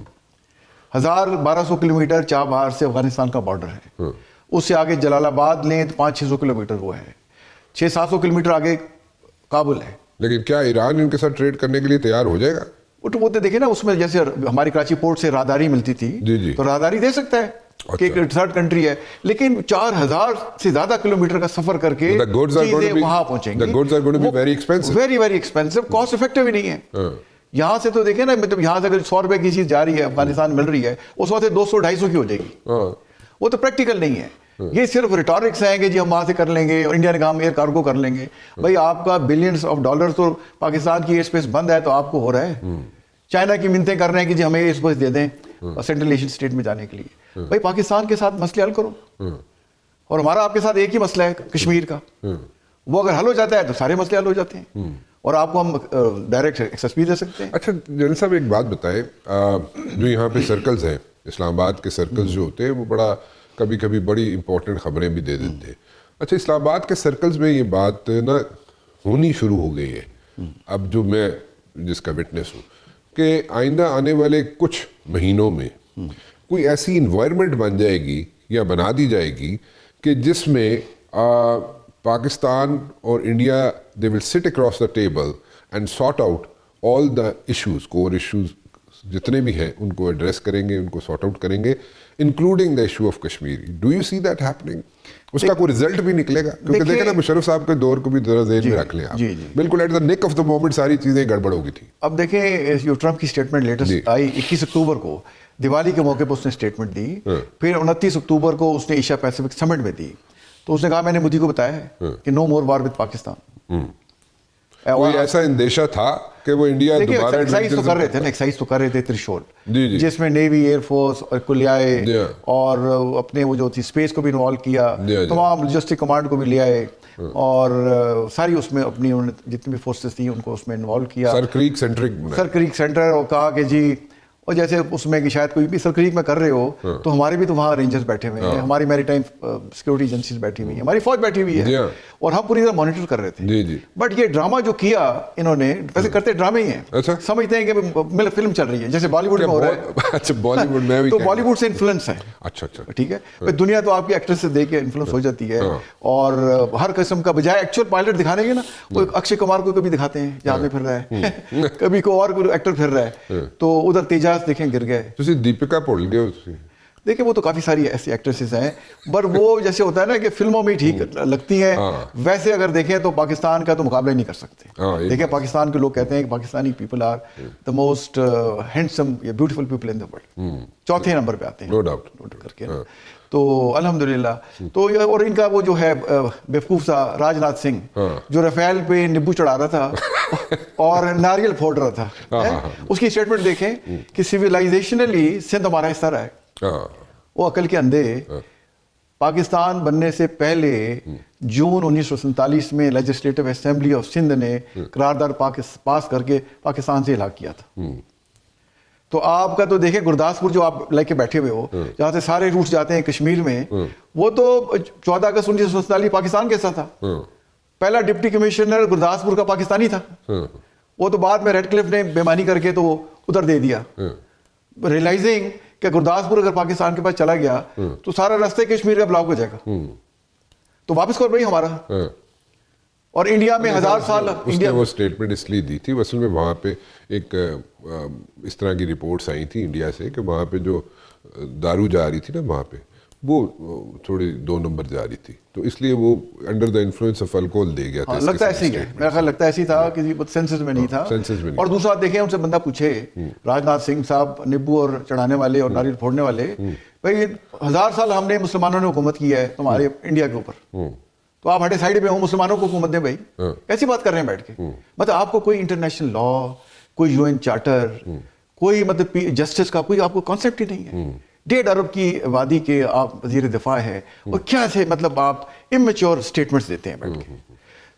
1,200 کلومیٹر چابہار سے افغانستان کا بارڈر ہے. اس سے آگے جلال آباد لیں تو 500-600 کلومیٹر وہ ہے. 600-700 کلومیٹر آگے کابل ہے. لیکن کیا ایران ان کے ساتھ ٹریڈ کرنے کے لیے تیار ہو جائے گا؟ وہ تو دیکھیں نا, اس میں جیسے ہماری کراچی پورٹ سے راہداری ملتی تھی, تو راہداری دے سکتا ہے کہ ایک تھرڈ کنٹری ہے, لیکن 4,000 سے زیادہ کلومیٹر کا سفر کر کے چیزیں وہاں پہنچیں گی. Very very expensive, cost effective ہی نہیں ہے. یہاں سے تو دیکھیں نا, مطلب یہاں سے اگر 100 روپے کی چیز جا رہی ہے افغانستان مل رہی ہے, اس وقت 200-250 کی ہو جائے گی. وہ تو پریکٹیکل نہیں ہے. یہ صرف ریٹورکس ہیں کہ جی ہم وہاں سے کر لیں گے, اور انڈیا نے کہا ہم ایئر کارگو کر لیں گے. بھائی آپ کا بلینز آف ڈالر تو پاکستان کی ایئر اسپیس بند ہے تو آپ کو ہو رہا ہے. چائنا کی منتیں کر رہے ہیں کہ جی ہمیں ایئر اسپیس دے دیں سینٹرل ایشین اسٹیٹ میں جانے کے لیے. بھائی پاکستان کے ساتھ مسئلے حل کرو, اور ہمارا آپ کے ساتھ ایک ہی مسئلہ ہے کشمیر کا, وہ اگر حل ہو جاتا ہے تو سارے مسئلے حل ہو جاتے ہیں, اور آپ کو ہم ڈائریکٹ ایکسیس بھی دے سکتے ہیں. اچھا جنرل صاحب ایک بات بتائیں, جو یہاں پہ سرکلز ہیں, اسلام آباد کے سرکلز جو ہوتے ہیں وہ بڑا کبھی کبھی بڑی امپورٹنٹ خبریں بھی دے دیتے ہیں. اچھا اسلام آباد کے سرکلز میں یہ بات نا ہونی شروع ہو گئی ہے اب, جو میں جس کا وٹنس ہوں, کہ آئندہ آنے والے کچھ مہینوں میں کوئی ایسی انوائرمنٹ بن جائے گی یا بنا دی جائے گی کہ جس میں پاکستان اور India they will sit across the table and sort out all the issues, core issues جتنے بھی ہیں ان کو ایڈریس کریں گے, ان کو سارٹ آؤٹ کریں گے, including the issue of Kashmir. Do you see that happening? اس کا کوئی رزلٹ بھی نکلے گا؟ کیونکہ دیکھیں نا مشرف صاحب کے دور کو بھی ذرا ذہن میں رکھ لیں آپ, بالکل at the nick of the moment ساری چیزیں گڑبڑ ہو گئی تھی. اب دیکھیں جو ٹرمپ کی اسٹیٹمنٹ لیٹسٹ آئی 21 اکتوبر کو, دیوالی کے موقع پہ اس نے اسٹیٹمنٹ دی. پھر 29 اکتوبر کو اس نے ایشیا پیسیفک سمٹ میں دی. تو اس نے کہا میں نے مودی کو بتایا ہے کہ نو مور وار وتھ پاکستان. کوئی ایسا اندیشہ تھا کہ وہ انڈیا دوبارہ ایکسرسائز تو کر رہے تھے نا, ایکسرسائز تو کر رہے تھے ترشول, جس میں نیوی, ایئر فورس کو لے آئے, اور اپنے وہ جو تھی اسپیس کو بھی انوالو کیا, تمام لاجسٹک کمانڈ کو بھی لے آئے, اور ساری اس میں اپنی انہوں نے جتنی بھی فورسز تھیں ان کو اس میں انوالو کیا, سر کریک سینٹر, اور کہا کہ جی اور جیسے اس میں کہ شاید کوئی بھی سرکریک میں کر رہے ہو تو ہمارے بھی تو وہاں رینجرز بیٹھے ہوئے ہیں, ہماری میری ٹائم سیکورٹی ایجنسیز بیٹھی ہوئی ہیں, ہماری فوج بیٹھی ہوئی ہے, اور ہم پوری طرح مانیٹر کر رہے تھے. بٹ یہ ڈرامہ جو کیا انہوں نے, ویسے کرتے ڈرامے ہی ہیں, سمجھتے ہیں کہ فلم چل رہی ہے جیسے بالی ووڈ میں ہو رہا ہے. اچھا بالی ووڈ میں تو بالی ووڈ سے انفلوئنس ہے. اچھا اچھا ٹھیک ہے, دنیا تو آپ کی ایکٹریس سے دیکھ کے انفلوئنس ہو جاتی ہے, اور ہر قسم کا بجائے ایکچوئل پائلٹ دکھانے کے نا, وہ اکشے کمار کو کبھی دکھاتے ہیں جہاز میں پھر رہا ہے, کبھی کوئی اور کوئی ایکٹر پھر رہا ہے, تو ادھر تیجاز دیکھیں گر گئے. دیپکا بھول گئے دیکھیں وہ تو کافی ساری ایسی ایکٹریسز ہیں, پر وہ جیسے ہوتا ہے نا کہ فلموں میں ٹھیک لگتی ہیں, ویسے اگر دیکھیں تو پاکستان کا تو مقابلہ نہیں کر سکتے. دیکھیں پاکستان کے لوگ کہتے ہیں کہ Pakistani people are the most handsome یا beautiful people in the world, چوتھے نمبر پہ آتے ہیں نو ڈاؤٹ کر کے. تو الحمدللہ, تو اور ان کا وہ جو ہے بیوقوف سا راج ناتھ سنگھ جو رفیل پہ نیبو چڑھا رہا تھا اور ناریل پھوڑ رہا تھا, اس کی اسٹیٹمنٹ دیکھیں کہ سویلائزیشنلی سندھ ہمارا حصہ رہا ہے. وہ عقل کے اندھے, پاکستان بننے سے پہلے جون 1947 میں لیجسلیٹو اسمبلی آف سندھ نے قرارداد پاس کر کے پاکستان سے الحاق کیا تھا. تو آپ کا تو دیکھیں گرداسپور جو آپ لے کے بیٹھے ہوئے ہو, جہاں سے سارے روٹس جاتے ہیں کشمیر میں, وہ تو 14 اگست 1947 پاکستان کے ساتھ تھا. پہلا ڈپٹی کمشنر گرداسپور کا پاکستانی تھا, وہ تو بعد میں ریڈ کلف نے بےمانی کر کے تو ادھر دے دیا, ریئلائزنگ کہ گرداسپور اگر پاکستان کے پاس چلا گیا تو سارا راستہ کشمیر کا بلاک ہو جائے گا, تو واپس کر بھائی ہمارا. اور انڈیا میں 1000 سال انڈیا وہ اسٹیٹمنٹ اس لیے دی تھی, اصل میں وہاں پہ ایک اس طرح کی رپورٹس آئی تھیں انڈیا سے کہ وہاں پہ جو دارو جا رہی تھی نا وہاں پہ, وہ تھوڑی 2 نمبر جا رہی تھی, تو اس لیے وہ under the influence of alcohol دے گیا تھا. لگتا ہے ایسے ہی, میرا خیال لگتا ہے ایسی تھا کہ سینسس میں نہیں تھا. اور دوسرا دیکھیں ان سے بندہ پوچھے, راج ناتھ سنگھ صاحب نیبو اور چڑھانے والے اور ناریل پھوڑنے والے, بھائی 1000 سال ہم نے مسلمانوں نے حکومت کی ہے تمہارے انڈیا کے اوپر, تو آپ ہٹے سائڈ پہ ہوں, مسلمانوں کو حکومت دیں بھائی, ایسی بات کر رہے ہیں بیٹھ کے. مطلب آپ کو کوئی انٹرنیشنل لا, کوئی UN چارٹر, کوئی مطلب جسٹس کا کوئی آپ کو کانسیپٹ ہی نہیں ہے. 1.5 ارب کی آبادی کے آپ وزیر دفاع ہے, اور کیا سے مطلب آپ امیچور اسٹیٹمنٹس دیتے ہیں بیٹھ کے.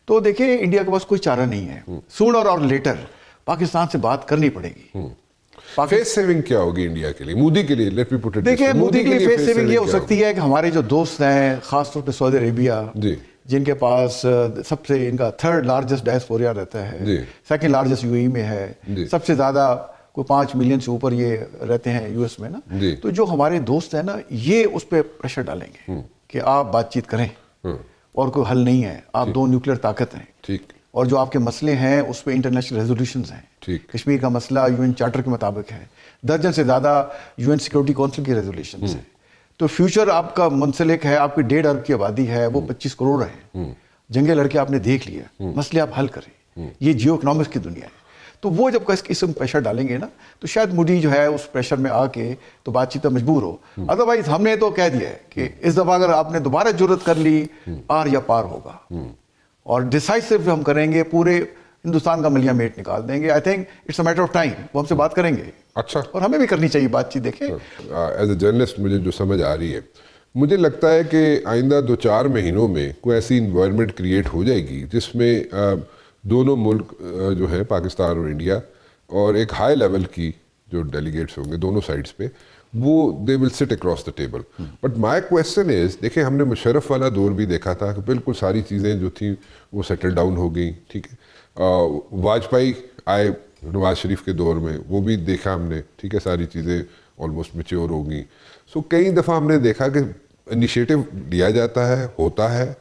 تو دیکھیں انڈیا کے پاس کوئی چارہ نہیں ہے, سونر اور لیٹر پاکستان سے بات کرنی پڑے گی. فیس سیونگ کیا ہوگی انڈیا کے لیے, مودی کے لیے, لیٹ می پٹ اٹ, دیکھیں مودی کے لیے فیس سیونگ یہ ہو سکتی ہے کہ ہمارے جو دوست ہیں خاص طور پہ سعودی عربیہ, جن کے پاس سب سے ان کا 3rd لارجسٹ ڈائسپوریا رہتا ہے, 2nd لارجسٹ UAE میں ہے, سب سے زیادہ کوئی 5 ملین سے اوپر یہ رہتے ہیں US میں نا, تو جو ہمارے دوست ہیں نا یہ اس پہ پریشر ڈالیں گے کہ آپ بات چیت کریں, اور کوئی حل نہیں ہے, آپ 2 نیوکلیر طاقت ہیں, اور جو آپ کے مسئلے ہیں اس پہ انٹرنیشنل ریزولوشنز ہیں. کشمیر کا مسئلہ UN چارٹر کے مطابق ہے, 10 درجن سے زیادہ UN سیکورٹی کونسل کی ریزولوشنز ہیں. تو فیوچر آپ کا منسلک ہے, آپ کی 1.5 ارب کی آبادی ہے, وہ 25 کروڑ ہیں, جنگیں لڑکے آپ نے دیکھ لیا, مسئلے آپ حل کریں, یہ جیو اکنامکس کی دنیا ہے. تو وہ جب اس میں پریشر ڈالیں گے نا, تو شاید مودی جو ہے اس پریشر میں آ کے تو بات چیت مجبور ہو. ادروائز ہم نے تو کہہ دیا ہے کہ اس دفعہ اگر آپ نے دوبارہ جرت کر لی, آر یا پار ہوگا, اور ڈیسائسو ہم کریں گے, پورے ہندوستان کا ملیہ میٹ نکال دیں گے. I think it's a matter of time, وہ ہم سے بات کریں گے. اچھا, اور ہمیں بھی کرنی چاہیے بات چیت. دیکھیں ایز اے جرنلسٹ مجھے جو سمجھ آ رہی ہے, مجھے لگتا ہے کہ آئندہ 2-4 مہینوں میں کوئی ایسی انوائرمنٹ کریٹ ہو جائے گی جس میں دونوں ملک جو ہیں پاکستان اور انڈیا, اور ایک ہائی لیول کی جو ڈیلیگیٹس ہوں گے دونوں سائڈس پہ, وہ they will sit across the table. But my question is, دیکھیں ہم نے مشرف والا دور بھی دیکھا تھا کہ بالکل ساری چیزیں جو تھیں وہ سیٹل ڈاؤن ہو گئیں, ٹھیک ہے. واجپئی آئے نواز شریف کے دور میں, وہ بھی دیکھا ہم نے, ٹھیک ہے, ساری چیزیں آلموسٹ میچور ہو گئیں. سو کئی دفعہ ہم نے دیکھا کہ انیشیٹو لیا جاتا ہے, ہوتا ہے,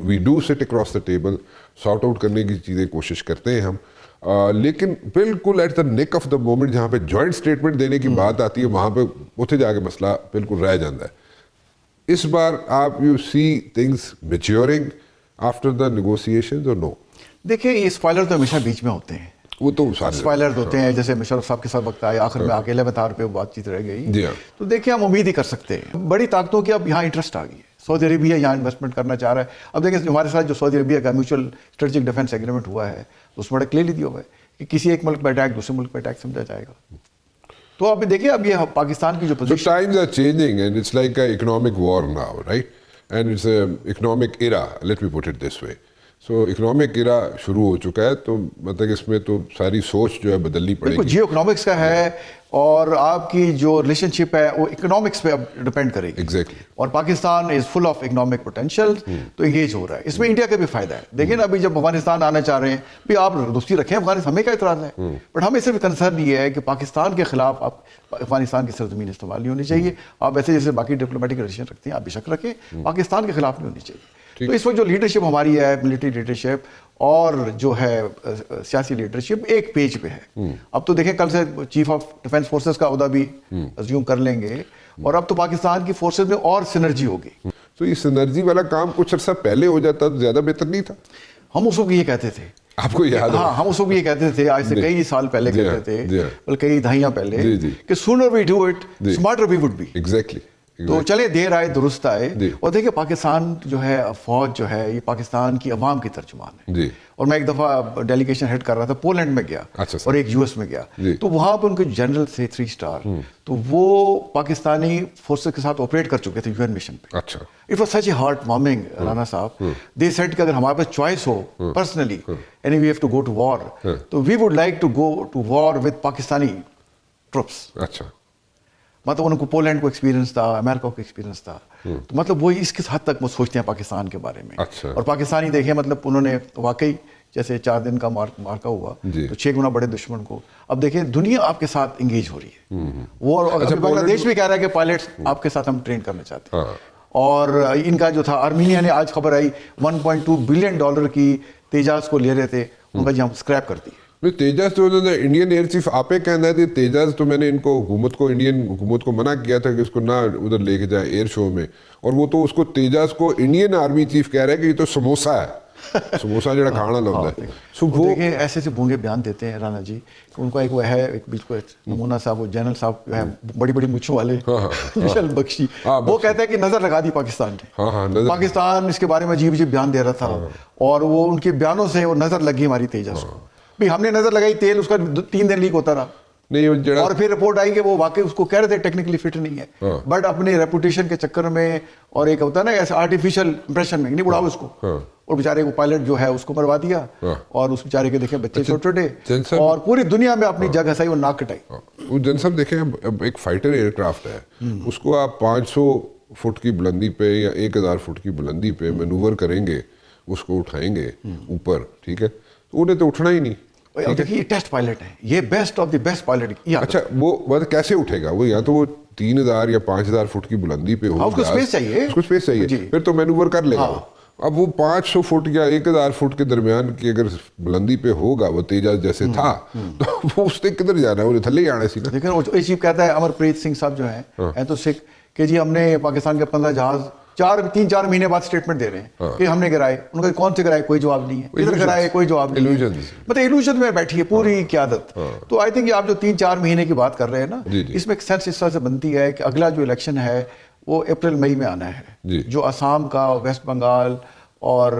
we do sit across the table, sort out کرنے کی چیزیں کوشش کرتے ہیں ہم, لیکن بالکل at the nick of the moment جہاں پہ جوائنٹ اسٹیٹمنٹ دینے کی بات آتی ہے وہاں پہ اتنے جا کے مسئلہ بالکل رہ جاتا ہے. اس بار آپ you see things maturing after the negotiations اور نو؟ دیکھیں یہ اسپائلر تو ہمیشہ بیچ میں ہوتے ہیں, وہ تو سارے اسپائلر ہوتے ہیں, جیسے مشرف صاحب کے ساتھ وقت آئے, آخر میں اکیلے بطور پہ بات چیت رہ گئی. تو دیکھیں ہم امید ہی کر سکتے ہیں بڑی طاقتوں کی اب یہاں انٹرسٹ آ گئی ہے. سعودی عربیہ یہاں انویسٹمنٹ کرنا چاہ رہا ہے. اب دیکھیں ہمارے ساتھ جو سعودی عربیہ کا میوچل اسٹریٹجک ڈیفینس ایگریمنٹ ہوا ہے, اس میں کلیئرلی دیا ہوا ہے کہ کسی ایک ملک پہ اٹیک دوسرے ملک پہ اٹیک سمجھا جائے گا. تو آپ دیکھیں اب یہ پاکستان کی جو position, times are changing and it's like a economic war now, right, and it's a economic era, let me put it this way. So economic era شروع ہو چکا ہے, تو مطلب اس میں تو ساری سوچ جو ہے بدلنی پڑے بالکل گی. جیو اکنامکس کا ہے, اور آپ کی جو ریلیشن شپ ہے وہ اکنامکس پہ اب ڈپینڈ کرے گی. ایگزیکٹلی. اور پاکستان از فل آف اکنامک پوٹینشیل, تو انگیج ہو رہا ہے. اس میں انڈیا کا بھی فائدہ ہے. دیکھیں نا ابھی جب افغانستان آنا چاہ رہے ہیں, بھی آپ دوستی رکھیں افغانستان, ہمیں کیا اعتراض ہے, بٹ ہمیں صرف کنسرن یہ ہے کہ پاکستان کے خلاف آپ افغانستان کی سرزمین استعمال نہیں ہونی چاہیے. آپ ایسے جیسے باقی ڈپلومیٹک ریلیشن رکھتے ہیں آپ بے شک رکھیں, پاکستان کے خلاف نہیں ہونی چاہیے. تو اس وقت جو لیڈرشپ ہماری ہے, ملٹری لیڈرشپ اور جو ہے سیاسی لیڈرشپ ایک پیج پہ ہے. اب تو دیکھیں کل سے چیف آف ڈیفنس فورسز کا عہدہ بھی ازیوم کر لیں گے, اور اب تو پاکستان کی فورسز میں اور سینرجی ہوگی. تو یہ سینرجی والا کام کچھ عرصہ پہلے ہو جاتا تو زیادہ بہتر نہیں تھا؟ ہم اس وقت یہ کہتے تھے, آپ کو یاد ہے؟ ہاں ہم اس وقت یہ کہتے تھے, آج سے کئی سال پہلے کہتے تھے, بلکہ کئی دہائیاں پہلے, کہ sooner we do it smarter we would be. Exactly. تو چلے دیر آئے درست آئے. اور دیکھیں پاکستان جو ہے فوج جو ہے یہ پاکستان کی عوام کی ترجمان ہے. اور میں ایک دفعہ ڈیلیگیشن ہیڈ کر رہا تھا, پولینڈ میں گیا اور ایک یو ایس میں گیا, تو وہاں پہ ان کے جنرل تھے 3 اسٹار, تو وہ پاکستانی فورسز کے ساتھ آپریٹ کر چکے تھے یو این مشن پہ. اچھا. It was such a heart warming Rana sahab. They said کہ اگر ہمارے پاس چوائس ہو personally any we have to go to war, تو we would like to go to war with Pakistani troops. اچھا. مطلب ان کو پولینڈ کو ایکسپیرینس تھا, امریکہ کو ایکسپیرینس تھا, تو مطلب وہ اس کس حد تک وہ سوچتے ہیں پاکستان کے بارے میں. اور پاکستانی دیکھیں مطلب انہوں نے واقعی جیسے 4 دن کا مارکا ہوا تو 6 گنا بڑے دشمن کو. اب دیکھیں دنیا آپ کے ساتھ انگیج ہو رہی ہے, وہ بنگلہ دیش بھی کہہ رہا ہے کہ پائلٹس آپ کے ساتھ ہم ٹرین کرنا چاہتے ہیں. اور ان کا جو تھا آرمینیا نے آج خبر آئی $1.2 بلین کی تیجاز کو لے رہے تھے, ان کا جی ہم اسکریپ کر دیے. تیجاز تو انڈین ایئر چیف آپ ہی کہنا ہے, تیجاز تو میں نے ان کو انڈین حکومت کو منع کیا تھا کہ اس کو نہ ادھر لے کے جائیں ایئر شو میں, اور وہ تو اس کو تیجاز کو انڈین آرمی چیف کہہ رہے ہیں کہ یہ تو سموسا ہے, سموسا جڑا کھانا لگتا ہے. سو وہ دیکھیں ایسے سے بونگے بیان دیتے ہیں رانا جی, ان کا ایک وہ ہے ایک بیچ کو نمونہ صاحب, وہ جنرل صاحب جو ہے بڑی بڑی مچھوں والے مشل بخشی, وہ کہتے ہیں کہ نظر لگا دی پاکستان نے. پاکستان اس کے بارے میں عجیب بیان دے رہا تھا, اور وہ ان کے بیانوں سے وہ نظر لگی ہماری تیجاز کو. بھی ہم نے نظر لگائی, تیل اس کا 3 دن لیک ہوتا رہا, اور پھر رپورٹ آئی کہ وہ واقعی اس کو کہہ رہے تھے ٹیکنیکلی فٹ نہیں ہے, بٹ اپنے ریپوٹیشن کے چکر میں اور ایک ہوتا ہے نا ایسے آرٹیفیشل امپریشن میں نہیں اڑاؤ اس کو, اور بیچارے کو پائلٹ جو ہے اس کو مروا دیا, اور اس بیچارے کے دیکھیں بچے چھوٹے چھوٹے, اور پوری دنیا میں اپنی جگہ ہسائی اور ناک کٹائی. وہ جن صاحب دیکھیں اب ایک فائٹر ایئر کرافٹ ہے, اس کو آپ 500 فٹ کی بلندی پہ یا 1000 فٹ کی بلندی پہ مینوور کریں گے, اس کو اٹھائیں گے اوپر, ٹھیک ہے, تو انہیں تو اٹھنا ہی نہیں. دیکھیے یہ ٹیسٹ پائلٹ ہے, یہ best of the best pilot. اچھا وہ مطلب کیسے اٹھے گا وہ, یا تو وہ 3000 یا 5000 فٹ کی بلندی پہ ہو, اس کو اسپیس چاہیے, اس کو اسپیس چاہیے, پھر تو مینوور کر لے گا. اب وہ 500 فٹ یا 1000 فٹ کے درمیان کی اگر بلندی پہ ہوگا وہ تیجاز جیسے تھا, تو وہ اس نے کدھر جانا ہے, وہ تھلے ہی آنا سی نا. لیکن وہ چیف کہتا ہے امرپریت سنگھ صاحب جو ہیں تو سکھ, کہ جی ہم نے پاکستان کے 15 جہاز 3-4 مہینے بعد اسٹیٹمنٹ دے رہے ہیں کہ ہم نے گرائے. ان کا کون سے گرائے, کوئی جواب نہیں ہے, ادھر گرائے کوئی جواب نہیں ہے, مطلب ایلوژن میں بیٹھی ہے پوری قیادت. تو آئی تھنک آپ جو 3-4 مہینے کی بات کر رہے ہیں نا, اس میں ایک سینس اس طرح سے بنتی ہے کہ اگلا جو الیکشن ہے وہ اپریل مئی میں آنا ہے, جو آسام کا, ویسٹ بنگال اور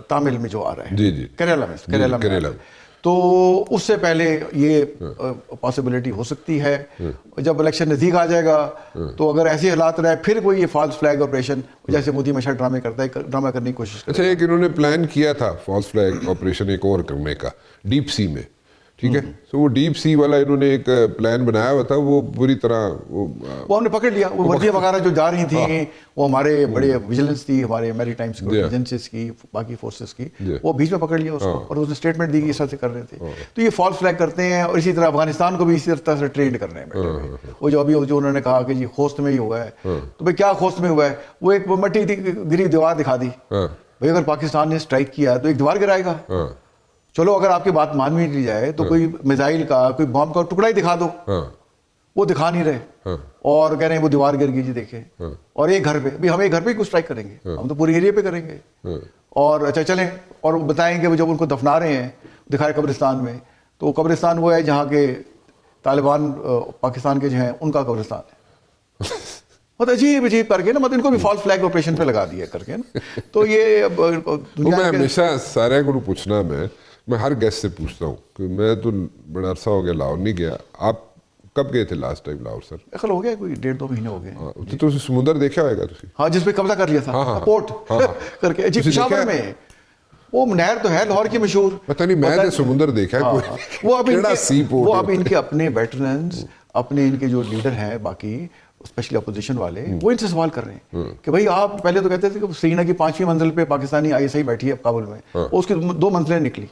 تامل میں جو آ رہا ہے, کیرلا میں, تو اس سے پہلے یہ پاسبلٹی ہو سکتی ہے. جب الیکشن نزدیک آ جائے گا تو اگر ایسے حالات رہے پھر کوئی یہ فالس فلیگ آپریشن جیسے مودی ہمیشہ ڈرامے کرتا ہے, ڈرامہ کرنے کی کوشش کرتا ہے. اچھا ایک انہوں نے پلان کیا تھا فالس فلیگ آپریشن ایک اور کرنے کا ڈیپ سی میں, ٹھیک ہے, تو وہ ڈیپ سی والا انہوں نے ایک پلان بنایا ہوا تھا, وہ پوری طرح وہ ہم نے پکڑ لیا. وہ وردیاں وغیرہ جو جا رہی تھیں وہ ہمارے بڑے ویجیلنس تھی, ہمارے میری ٹائم سیکورٹی ایجنسیز کی, باقی فورسز کی, وہ بیچ میں پکڑ لیا اس کو, اور اس نے اسٹیٹمنٹ دی کہ اس طرح سے کر رہے تھے. تو یہ فالس فلیگ کرتے ہیں, اور اسی طرح افغانستان کو بھی اسی طرح سے ٹرینڈ کر رہے ہیں. وہ جو ابھی جو انہوں نے کہا کہ جی خوست میں ہی ہوا ہے, تو بھائی کیا خوست میں ہوا ہے, وہ ایک مٹی گری دیوار دکھا دی, بھائی اگر پاکستان نے اسٹرائک کیا تو ایک دیوار گرائے گا. چلو اگر آپ کی بات مان بھی لی جائے تو کوئی میزائل کا, کوئی بم کا ٹکڑا ہی دکھا دو, وہ دکھا نہیں رہے, اور کہہ رہے ہیں وہ دیوار گر گئی جی دیکھیں, اور ایک گھر پہ, بھی ہم ایک گھر پہ ہی کچھ اسٹرائک کریں گے, ہم تو پورے ایریا پہ کریں گے. اور اچھا چلیں اور بتائیں کہ جب ان کو دفنا رہے ہیں دکھائے قبرستان میں, تو قبرستان وہ ہے جہاں کے طالبان پاکستان کے جو ہیں ان کا قبرستان ہے. مطلب عجیب کر کے نا, مطلب ان کو بھی فالس فلیگ آپریشن پہ لگا دیا کر کے نا. تو یہ میں ہمیشہ سارے کو پوچھنا, میں ہر گیسٹ سے پوچھتا ہوں کہ میں تو بڑا عرصہ ہو گیا لاہور نہیں گیا, آپ کب گئے تھے لاسٹ ٹائم لاہور سر؟ خل ہو گیا کوئی 1.5-2 مہینے ہو گئے. تو سمندر دیکھا ہوئے گا تسی؟ ہاں جس پہ قبضہ کر لیا تھا پورٹ کر کے, جی پشاور میں. وہ نہر تو ہے لاہور کی مشہور, پتہ نہیں میں نے سمندر دیکھا ہے کوئی, وہ اب کیڑا سی پورٹ وہ اب ان کے اپنے ویٹرنز, اپنے ان کے جو لیڈر ہیں باقی اسپیشلی اپوزیشن والے, وہ ان سے سوال کر رہے ہیں کہ بھائی آپ پہلے تو کہتے تھے کہ سرینا کی 5ویں منزل پہ پاکستانی ISI بیٹھی ہے کابل میں, اس کی 2 منزلیں نکلی.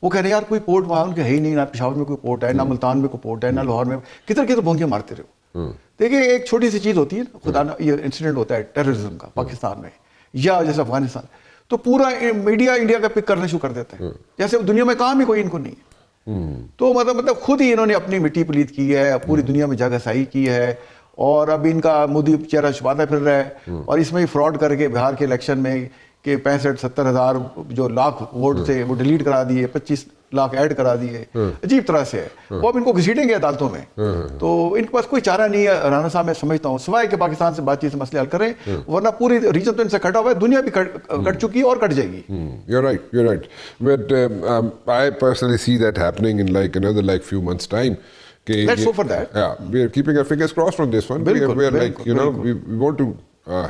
وہ کہہ رہے ہیں یار کوئی پورٹ وہاں ان کے ہے ہی نہیں, نہ پشاور میں کوئی پورٹ ہے, نہ ملتان میں کوئی پورٹ ہے, نہ لاہور میں, کدھر بونکے مارتے رہے ہو. دیکھیے ایک چھوٹی سی چیز ہوتی ہے خدا نہ, یہ انسیڈنٹ ہوتا ہے ٹیررزم کا پاکستان میں یا جیسے افغانستان, تو پورا میڈیا انڈیا کا پک کرنا شروع کر دیتا ہے جیسے دنیا میں کام ہی کوئی ان کو نہیں ہے. تو مطلب خود ہی انہوں نے اپنی مٹی پلید کی ہے, پوری دنیا میں جگہ سائی کی ہے, اور اب ان کا مودی چہرہ چھپاتا پھر رہا ہے, اور اس میں فراڈ کر کے بہار کے الیکشن میں کہ 65-70 ہزار جو لاکھ ووٹ تھے وہ ڈیلیٹ کرا دیے, 25 لاکھ ایڈ کرا دیے, عجیب طرح سے ہے. وہ اب ان کو گھسیٹیں گے عدالتوں میں, تو ان کے پاس کوئی چارہ نہیں ہے رانا صاحب, میں سمجھتا ہوں, سوائے کہ پاکستان سے بات چیت سے مسئلے حل کریں, ورنہ پوری ریجن تو ان سے کٹا ہوا ہے, دنیا بھی کٹ چکی ہے اور کٹ جائے گی. You're right. But I personally see that happening in like another like few months' time. Let's hope for that. Yeah, we are keeping our fingers crossed on this one. We are like, you know, we want to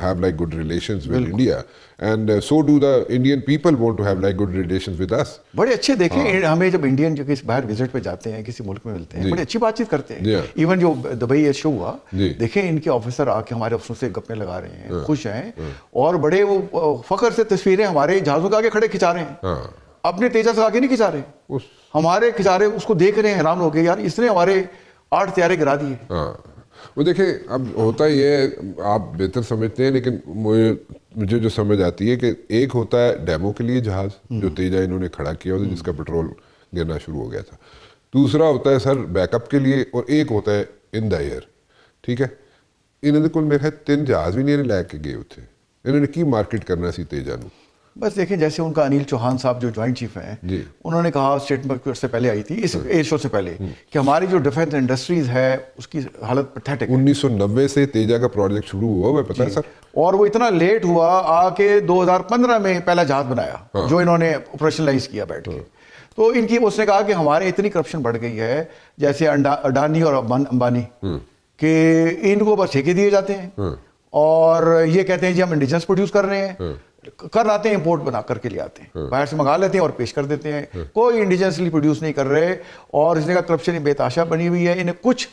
have like good relations with India, and so do the Indian people want to have like good relations with us. بڑے اچھے دیکھیں, ہمیں جب Indian جو کسی باہر visit پہ جاتے ہیں, کسی ملک میں ملتے ہیں, بڑی اچھی بات چیت کرتے ہیں. ایون جو دبئی ایئر شو ہوا, دیکھیں ان کے آفیسر آ کے ہمارے افسروں سے گپیں لگا رہے ہیں, خوش ہیں, اور بڑے وہ فخر سے تصویریں ہمارے جہازوں کے آگے کھڑے کھنچا رہے ہیں, اپنے تیجس کے آگے نہیں کھنچا رہے, ہمارے کھنچا رہے, اس کو دیکھ رہے ہیں, حیران ہو گئے یار اس نے ہمارے 8 طیارے گرا دیے. وہ دیکھیں اب ہوتا یہ ہے, آپ بہتر سمجھتے ہیں, لیکن مجھے جو سمجھ آتی ہے کہ ایک ہوتا ہے ڈیمو کے لیے جہاز جو تیجا انہوں نے کھڑا کیا ہوتا ہے جس کا پیٹرول گرنا شروع ہو گیا تھا, دوسرا ہوتا ہے سر بیک اپ کے لیے, اور ایک ہوتا ہے ان دا ایئر. ٹھیک ہے, انہوں نے کل میرے خیال 3 جہاز بھی نہیں لے کے گئے تھے, انہوں نے کی مارکیٹ کرنا سی تیجا نو. بس دیکھیں جیسے ان کا انیل چوہان صاحب جو جوائنٹ چیف ہیں, انہوں نے کہا اسٹیٹمنٹ سے پہلے آئی تھی اس ایئر شو سے پہلے کہ ہماری جو ڈیفینس انڈسٹریز ہے اس کی حالت پیتھیٹک. 1990 سے تیجا کا پروجیکٹ شروع ہوا, ہمیں پتہ ہے سر, اور وہ اتنا لیٹ ہوا, آ کے 2015 میں پہلا جہاز بنایا جو انہوں نے آپریشنلائز کیا بیٹھ کے. تو ان کی اس نے کہا کہ ہمارے اتنی کرپشن بڑھ گئی ہے جیسے اڈانی اور امبانی کہ ان کو بس ٹھیکے دیے جاتے ہیں, اور یہ کہتے ہیں جی ہم انڈیجنس پروڈیوس کر رہے ہیں, کر آتے ہیں امپورٹ بنا کر کے لے آتے ہیں, باہر سے منگا لیتے ہیں اور پیش کر دیتے ہیں, کوئی انڈیجنسلی پروڈیوس نہیں کر رہے. اور اس نے کہا کرپشن بے تحاشا بنی ہوئی ہے, انہیں کچھ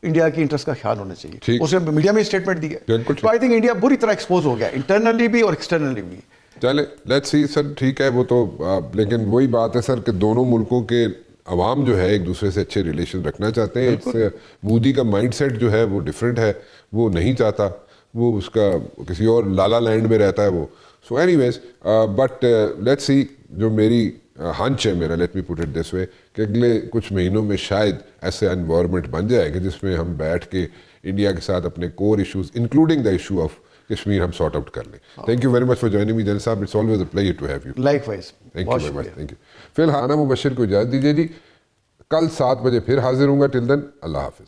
انڈیا کی انٹرسٹ کا خیال ہونا چاہیے. اس نے میڈیا میں اسٹیٹمنٹ دی ہے, تو آئی تھنک انڈیا بری طرح ایکسپوز ہو گیا انٹرنلی بھی اور ایکسٹرنلی بھی. چلے لیٹس سی سر, ٹھیک ہے وہ تو, لیکن وہی بات ہے سر کہ دونوں ملکوں کے عوام جو ہے ایک دوسرے سے اچھے ریلیشن رکھنا چاہتے ہیں. مودی کا مائنڈ سیٹ جو ہے وہ ڈفرینٹ ہے, وہ نہیں چاہتا, وہ اس کا کسی اور لالا لینڈ میں رہتا ہے وہ. So anyways but let's see, جو میری ہنچ ہے میرا, late me put it this وے, کہ اگلے کچھ مہینوں میں شاید ایسے انوائرمنٹ بن جائے کہ جس میں ہم بیٹھ کے انڈیا کے ساتھ اپنے core issues including the issue of Kashmir ہم سارٹ آؤٹ کر لیں. Thank you very much for joining me جن sahab, it's always a pleasure to have you. Likewise, thank you very much, thank you. فی الحال مبشر کو اجازت دیجیے جی, کل 7 بجے پھر حاضر ہوں گا. ٹل دین اللہ حافظ.